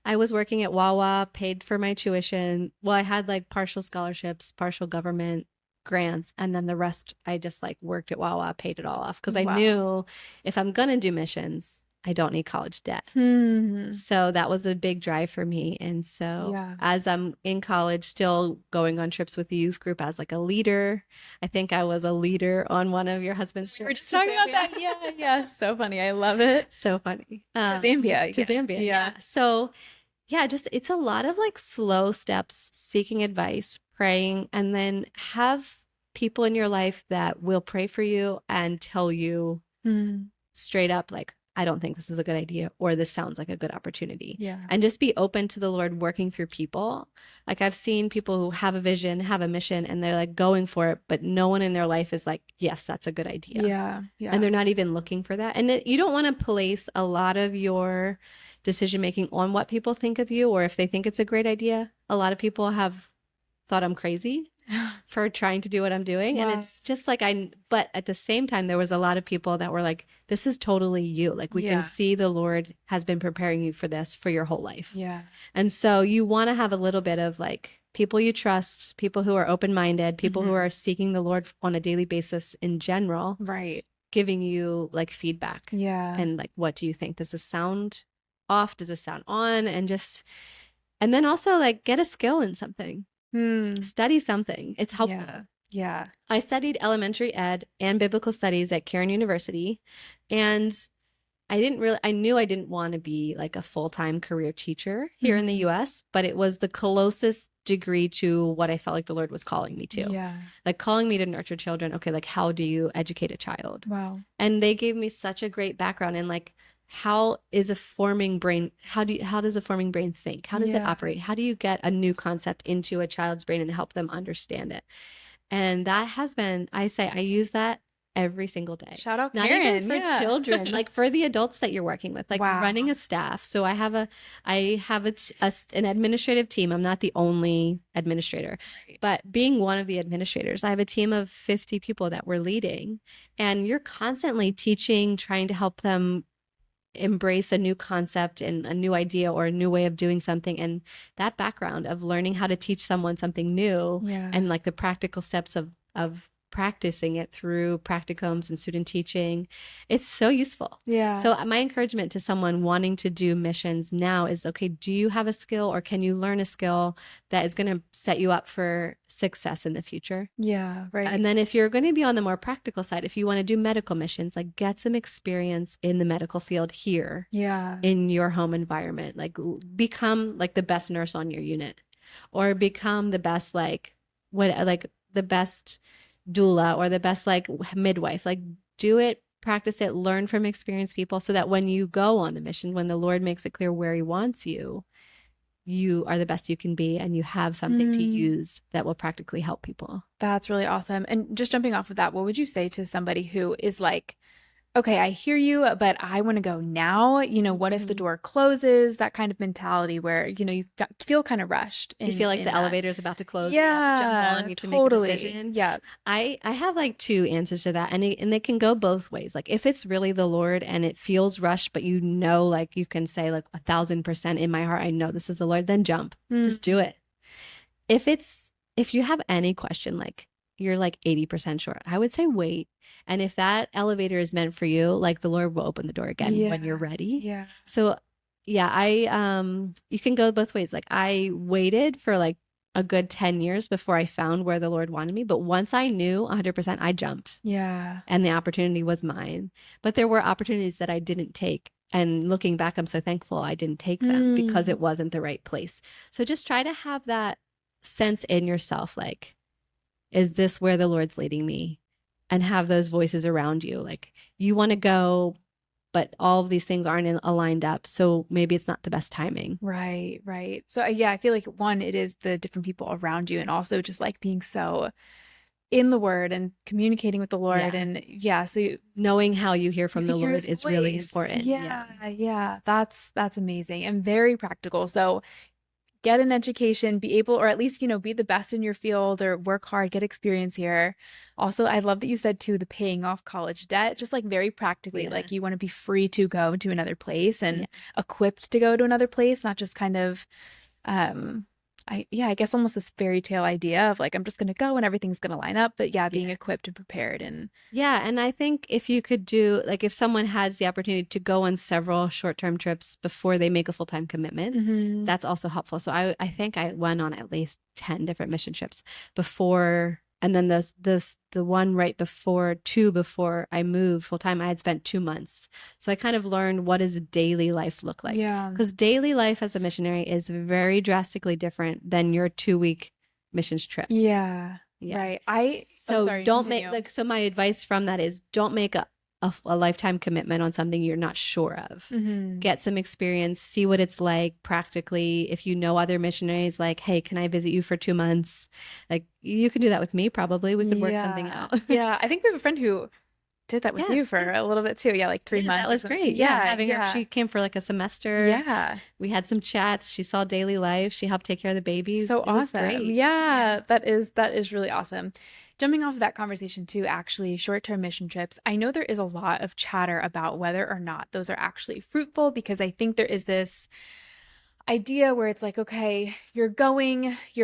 I was working at Wawa, paid for my tuition. Well, I had like partial scholarships, partial government grants, and then the rest I just like worked at Wawa, paid it all off because I knew if I'm gonna do missions, I don't need college debt. So that was a big drive for me. And so as I'm in college, still going on trips with the youth group as like a leader. I think I was a leader on one of your husband's trips. We were just talking about that. Yeah. So funny. I love it. So funny. Zambia. To Zambia. Yeah. So just it's a lot of like slow steps, seeking advice, praying, and then have people in your life that will pray for you and tell you straight up, like, I don't think this is a good idea, or this sounds like a good opportunity. Yeah. And just be open to the Lord working through people. Like I've seen people who have a vision, have a mission, and they're like going for it, but no one in their life is like, yes, that's a good idea. Yeah. And they're not even looking for that. And you don't want to place a lot of your decision making on what people think of you, or if they think it's a great idea. A lot of people have thought I'm crazy for trying to do what I'm doing. And it's just like but at the same time, there was a lot of people that were like, this is totally you. Like we can see the Lord has been preparing you for this for your whole life. Yeah. And so you want to have a little bit of like people you trust, people who are open-minded, people who are seeking the Lord on a daily basis in general. Right. Giving you like feedback. Yeah. And like, what do you think? Does this sound off? Does this sound on? And then also like get a skill in something. Study something. It's helpful. Yeah. I studied elementary ed and biblical studies at Cairn University, and I knew I didn't want to be like a full-time career teacher here in the US, but it was the closest degree to what I felt like the Lord was calling me to. Yeah. Like calling me to nurture children. Okay, like how do you educate a child? Wow. And they gave me such a great background in like how does a forming brain think? How does it operate? How do you get a new concept into a child's brain and help them understand it? And that has been, I use that every single day. Shout out Not Karen. even for children, like for the adults that you're working with, like running a staff. So I have an administrative team. I'm not the only administrator, but being one of the administrators, I have a team of 50 people that we're leading, and you're constantly teaching, trying to help them embrace a new concept and a new idea or a new way of doing something, and that background of learning how to teach someone something new, and like the practical steps of practicing it through practicums and student teaching, it's so useful. So my encouragement to someone wanting to do missions now is, okay, do you have a skill, or can you learn a skill that is going to set you up for success in the future? And then if you're going to be on the more practical side, if you want to do medical missions, like get some experience in the medical field here in your home environment. Like become like the best nurse on your unit, or become the best like the best doula, or the best like midwife. Like do it, practice it, learn from experienced people, so that when you go on the mission, when the Lord makes it clear where he wants you, you are the best you can be, and you have something to use that will practically help people. That's really awesome. And just jumping off of that, what would you say to somebody who is like, okay, I hear you, but I want to go now. What if the door closes? That kind of mentality where, you feel kind of rushed. You feel like the elevator is about to close. Yeah, you have to jump on, you have to make a decision. Yeah. I have like two answers to that, and they can go both ways. Like if it's really the Lord and it feels rushed, but like you can say like 1,000% in my heart, I know this is the Lord, then jump. Just do it. If you have any question, like you're like 80% sure, I would say wait. And if that elevator is meant for you, like the Lord will open the door again when you're ready. So yeah, you can go both ways. Like I waited for like a good 10 years before I found where the Lord wanted me. But once I knew 100%, I jumped. And the opportunity was mine. But there were opportunities that I didn't take. And looking back, I'm so thankful I didn't take them because it wasn't the right place. So just try to have that sense in yourself, like, is this where the Lord's leading me? And have those voices around you. Like you want to go, but all of these things aren't aligned up. So maybe it's not the best timing. Right. So yeah, I feel like one, it is the different people around you, and also just like being so in the Word and communicating with the Lord. And so knowing how you hear from the Lord is really important. Yeah. That's amazing and very practical. So get an education, be able, or at least, be the best in your field, or work hard, get experience here. Also, I love that you said too, the paying off college debt, just like very practically, like you want to be free to go to another place and equipped to go to another place, not just kind of, I guess almost this fairy tale idea of like, I'm just going to go and everything's going to line up, but being equipped and prepared. And and I think if you could do, like if someone has the opportunity to go on several short-term trips before they make a full-time commitment, that's also helpful. So I think I went on at least 10 different mission trips before. And then the one right before I moved full time, I had spent 2 months. So I kind of learned, what does daily life look like? Because daily life as a missionary is very drastically different than your 2-week missions trip. Right. Don't make so my advice from that is, don't make a lifetime commitment on something you're not sure of. Get some experience, see what it's like practically. If you know other missionaries, like, hey, can I visit you for 2 months? Like you can do that with me. Probably we could work something out. I think we have a friend who did that with you for a little bit too. Like 3 months. That was great. Having her, she came for like a semester. We had some chats. She saw daily life. She helped take care of the babies. So awesome. That is really awesome. Jumping off of that conversation too, actually, short-term mission trips, I know there is a lot of chatter about whether or not those are actually fruitful, because I think there is this idea where it's like, okay, you're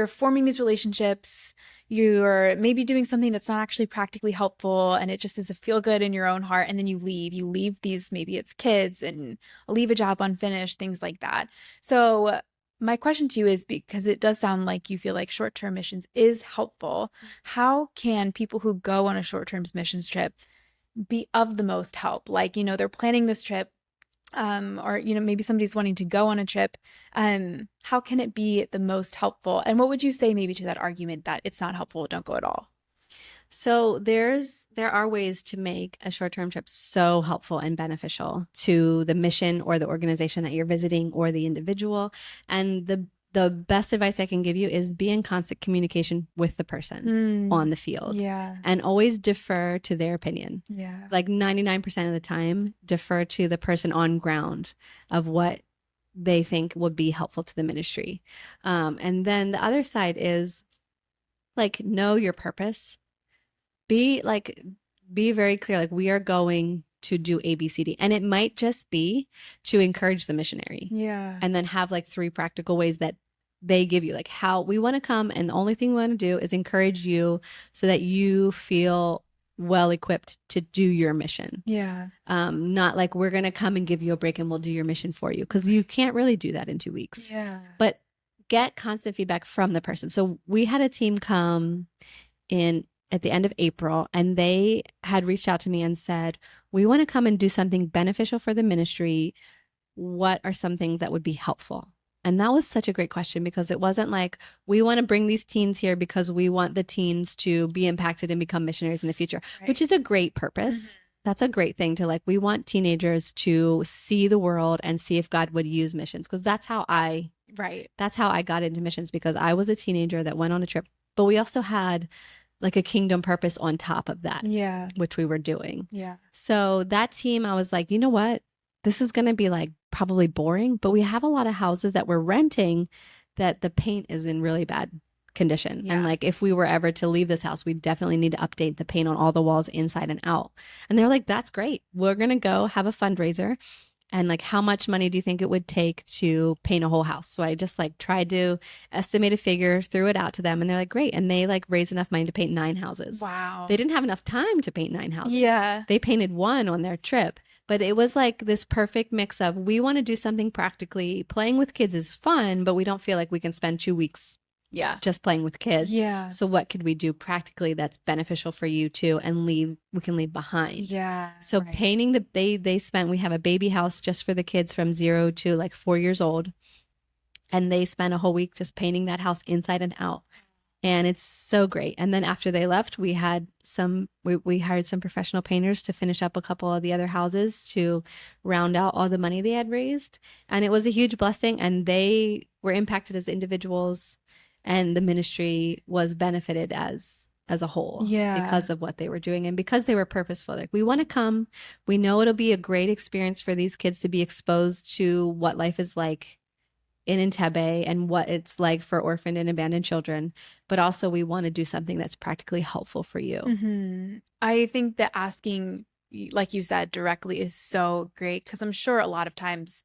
forming these relationships, you're maybe doing something that's not actually practically helpful, and it just is a feel good in your own heart, and then you leave these, maybe it's kids, and leave a job unfinished, things like that. So my question to you is, because it does sound like you feel like short-term missions is helpful, how can people who go on a short-term missions trip be of the most help? Like, they're planning this trip, or, maybe somebody's wanting to go on a trip. How can it be the most helpful? And what would you say maybe to that argument that it's not helpful, don't go at all? So there are ways to make a short-term trip so helpful and beneficial to the mission or the organization that you're visiting, or the individual. And the best advice I can give you is be in constant communication with the person on the field. And always defer to their opinion. Like 99% of the time, defer to the person on ground of what they think would be helpful to the ministry. And then the other side is like, know your purpose. Be very clear, like, we are going to do ABCD. And it might just be to encourage the missionary. Yeah. And then have like 3 practical ways that they give you, like how we want to come. And the only thing we want to do is encourage you so that you feel well equipped to do your mission. Yeah. Not like we're going to come and give you a break and we'll do your mission for you, because you can't really do that in 2 weeks. Yeah. But get constant feedback from the person. So we had a team come in at the end of April, and they had reached out to me and said, we want to come and do something beneficial for the ministry. What are some things that would be helpful? And that was such a great question, because it wasn't like, we want to bring these teens here because we want the teens to be impacted and become missionaries in the future, right. Which is a great purpose. Mm-hmm. That's a great thing to like, we want teenagers to see the world and see if God would use missions. Because that's how I got into missions, because I was a teenager that went on a trip, but we also had like a kingdom purpose on top of that, which we were doing. Yeah. So that team, I was like, you know what? This is going to be like probably boring, but we have a lot of houses that we're renting that the paint is in really bad condition. Yeah. And like, if we were ever to leave this house, we definitely need to update the paint on all the walls inside and out. And they're like, that's great. We're going to go have a fundraiser. And like, how much money do you think it would take to paint a whole house? So I just like tried to estimate a figure, threw it out to them, and they're like, great. And they like raised enough money to paint 9 houses. Wow. They didn't have enough time to paint 9 houses. Yeah. They painted 1 on their trip. But it was like this perfect mix of, we want to do something practically. Playing with kids is fun, but we don't feel like we can spend 2 weeks just playing with kids. Yeah. So what could we do practically that's beneficial for you too, and we can leave behind? Yeah. So painting we have a baby house just for the kids from 0 to like 4 years old. And they spent a whole week just painting that house inside and out. And it's so great. And then after they left, we hired some professional painters to finish up a couple of the other houses to round out all the money they had raised. And it was a huge blessing. And they were impacted as individuals, and the ministry was benefited as a whole because of what they were doing and because they were purposeful. Like, we want to come. We know it'll be a great experience for these kids to be exposed to what life is like in Entebbe and what it's like for orphaned and abandoned children. But also, we want to do something that's practically helpful for you. Mm-hmm. I think that asking, like you said, directly is so great, because I'm sure a lot of times,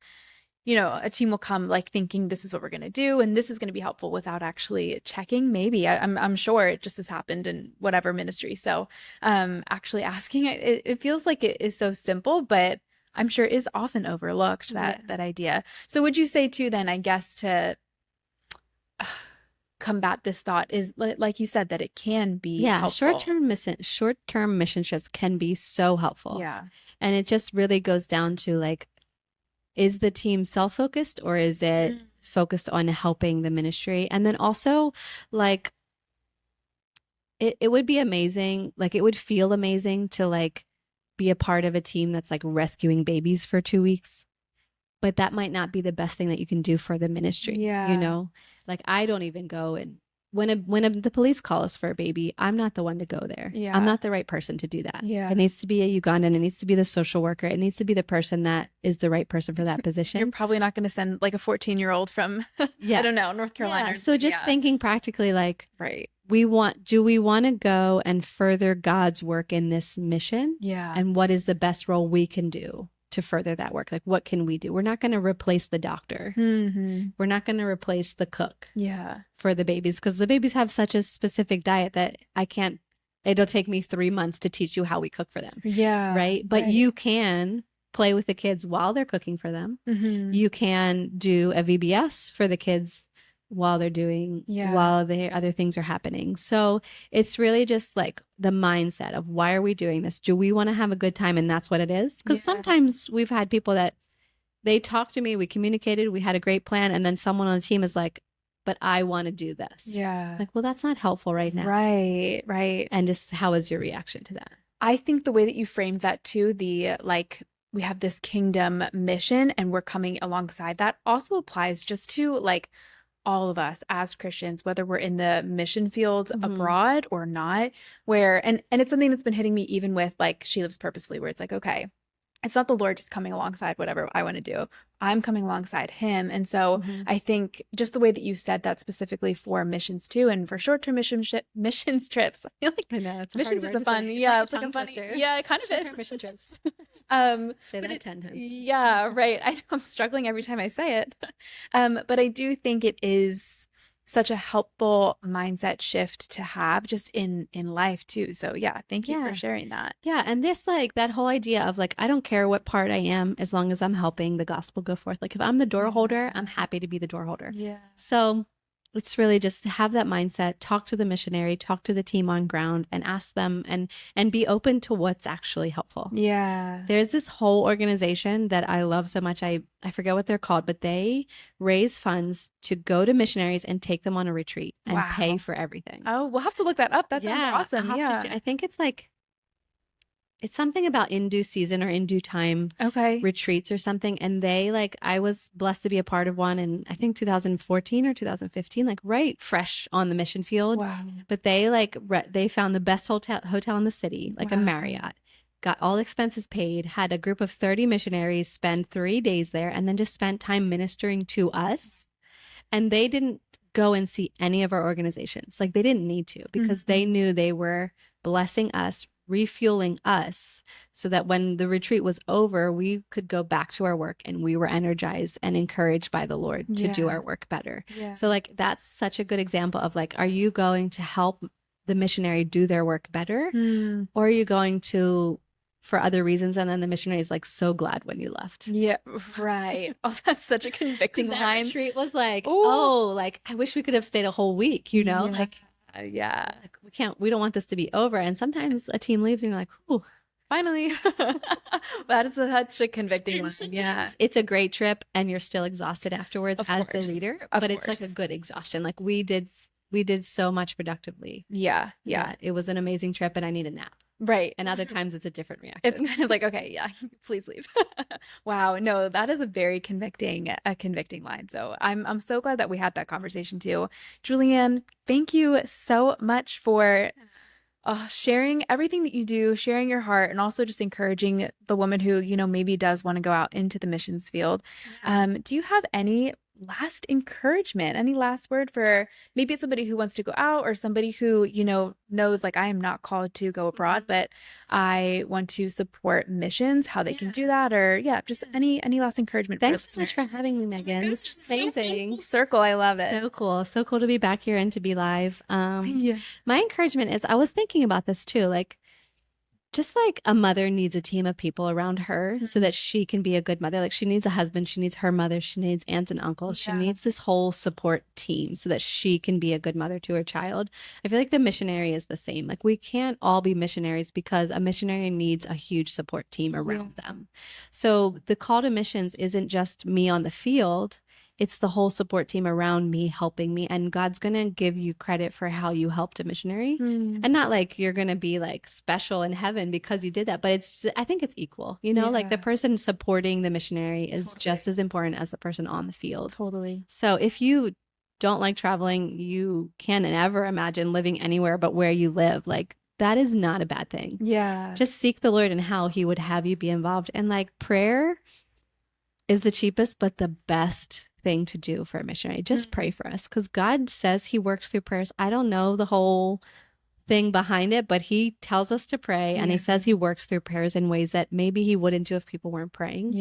a team will come like thinking this is what we're going to do and this is going to be helpful without actually checking. Maybe I'm sure it just has happened in whatever ministry. So actually asking, it feels like it is so simple, but I'm sure is often overlooked, that idea. So would you say too, then, I guess, to combat this thought is, like you said, that it can be helpful. Short-term mission trips can be so helpful. Yeah. And it just really goes down to like, is the team self-focused or is it focused on helping the ministry? And then also, like, it would be amazing, like it would feel amazing to like be a part of a team that's like rescuing babies for 2 weeks. But that might not be the best thing that you can do for the ministry. Yeah. Like, I don't even go, and when the police call us for a baby, I'm not the one to go there. Yeah. I'm not the right person to do that. Yeah. It needs to be a Ugandan. It needs to be the social worker. It needs to be the person that is the right person for that position. You're probably not going to send like a 14-year-old from, I don't know, North Carolina. Yeah. So just thinking practically, like, do we want to go and further God's work in this mission? Yeah. And what is the best role we can do to further that work? Like, what can we do? We're not going to replace the doctor. Mm-hmm. We're not going to replace the cook for the babies, because the babies have such a specific diet that it'll take me 3 months to teach you how we cook for them. Yeah. Right. But you can play with the kids while they're cooking for them. Mm-hmm. You can do a VBS for the kids while they're doing, while the other things are happening. So it's really just like the mindset of, why are we doing this? Do we want to have a good time? And that's what it is. Because sometimes we've had people that they talked to me, we communicated, we had a great plan. And then someone on the team is like, but I want to do this. Yeah. Like, well, that's not helpful right now. Right. Right. And just, how is your reaction to that? I think the way that you framed that too, we have this kingdom mission and we're coming alongside that, also applies just to like all of us as Christians, whether we're in the mission field abroad or not, and it's something that's been hitting me even with like She Lives Purposefully, where it's like, okay, it's not the Lord just coming alongside whatever I want to do. I'm coming alongside him. And so I think just the way that you said that specifically for missions too, and for short-term missions trips, I feel like I know, it's missions is a fun, it's like a funny, it kind of is. Mission trips. Say that 10 times. Yeah, right. I know I'm struggling every time I say it. But I do think it is such a helpful mindset shift to have just in life too. So yeah, thank you for sharing that. Yeah, and this like that whole idea of like I don't care what part I am as long as I'm helping the gospel go forth. Like if I'm the door holder, I'm happy to be the door holder. Yeah. So it's really just to have that mindset, talk to the missionary, talk to the team on ground and ask them and be open to what's actually helpful. Yeah. There's this whole organization that I love so much. I forget what they're called, but they raise funds to go to missionaries and take them on a retreat and pay for everything. Oh, we'll have to look that up. That sounds awesome. I think it's like it's something about in due season or in due time retreats or something. And they like, I was blessed to be a part of one in, I think 2014 or 2015, like right fresh on the mission field. Wow. But they like, they found the best hotel in the city, like a Marriott, got all expenses paid, had a group of 30 missionaries spend 3 days there, and then just spent time ministering to us. And they didn't go and see any of our organizations. Like they didn't need to because they knew they were blessing us, refueling us so that when the retreat was over, we could go back to our work and we were energized and encouraged by the Lord to do our work better. So like, that's such a good example of like, are you going to help the missionary do their work better? Or are you going to, for other reasons, and then the missionary is like so glad when you left? Yeah, right. Oh, that's such a convicting line. That retreat was like, oh, like I wish we could have stayed a whole week, you know? Like, like we don't want this to be over. And sometimes a team leaves and you're like, ooh, finally. That is such a convicting one. Yeah. It's a great trip and you're still exhausted afterwards as the leader, but it's like a good exhaustion. Like we did so much productively. Yeah. It was an amazing trip and I need a nap. Right. And other times it's a different reaction. It's kind of like, okay, yeah, please leave. Wow. No, that is a very convicting line. So I'm so glad that we had that conversation too. Julianne, thank you so much for sharing everything that you do, sharing your heart, and also just encouraging the woman who, maybe does want to go out into the missions field. Do you have any last encouragement, any last word for maybe it's somebody who wants to go out or somebody who, knows like I am not called to go abroad, but I want to support missions, how they can do that, or just any last encouragement. Thanks so much for having me, Megan. This is amazing. Circle. I love it. So cool to be back here and to be live. My encouragement is I was thinking about this too, like just like a mother needs a team of people around her so that she can be a good mother. Like she needs a husband, she needs her mother, she needs aunts and uncles. She needs this whole support team so that she can be a good mother to her child. I feel like the missionary is the same. Like we can't all be missionaries because a missionary needs a huge support team around them. So the call to missions isn't just me on the field. It's the whole support team around me helping me, and God's going to give you credit for how you helped a missionary. And not like you're going to be like special in heaven because you did that, but I think it's equal, like the person supporting the missionary is just as important as the person on the field. So if you don't like traveling, you can't ever imagine living anywhere but where you live. Like that is not a bad thing. Just seek the Lord and how he would have you be involved. And like prayer is the cheapest, but the best thing to do for a missionary. Just pray for us because God says he works through prayers. I don't know the whole thing behind it, but he tells us to pray and he says he works through prayers in ways that maybe he wouldn't do if people weren't praying.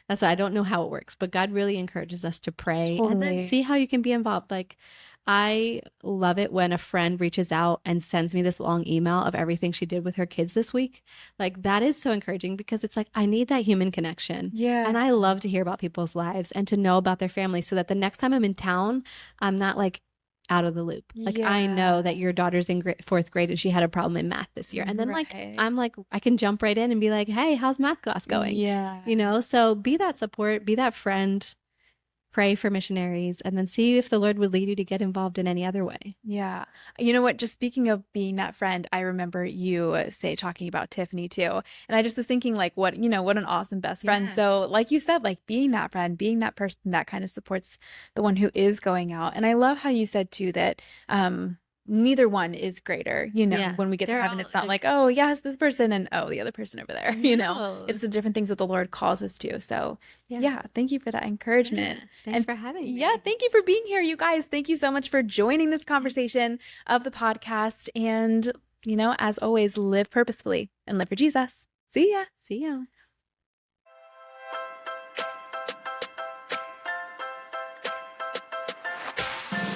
That's why I don't know how it works, but God really encourages us to pray and then see how you can be involved. Like I love it when a friend reaches out and sends me this long email of everything she did with her kids this week. Like that is so encouraging because it's like, I need that human connection. And I love to hear about people's lives and to know about their families so that the next time I'm in town, I'm not like out of the loop. Like I know that your daughter's in fourth grade and she had a problem in math this year. And then like, I'm like, I can jump right in and be like, hey, how's math class going? So be that support, be that friend. Pray for missionaries and then see if the Lord would lead you to get involved in any other way. Yeah. You know what? Just speaking of being that friend, I remember you talking about Tiffany too. And I just was thinking like, what an awesome best friend. So like you said, like being that friend, being that person that kind of supports the one who is going out. And I love how you said too that, neither one is greater. Yeah. When we get to They're heaven, all it's not like- like, oh, yes, this person and oh, the other person over there. No. It's the different things that the Lord calls us to. So yeah, thank you for that encouragement. Yeah. Thanks for having me. Yeah, thank you for being here, you guys. Thank you so much for joining this conversation of the podcast. And, as always, live purposefully and live for Jesus. See ya. See ya.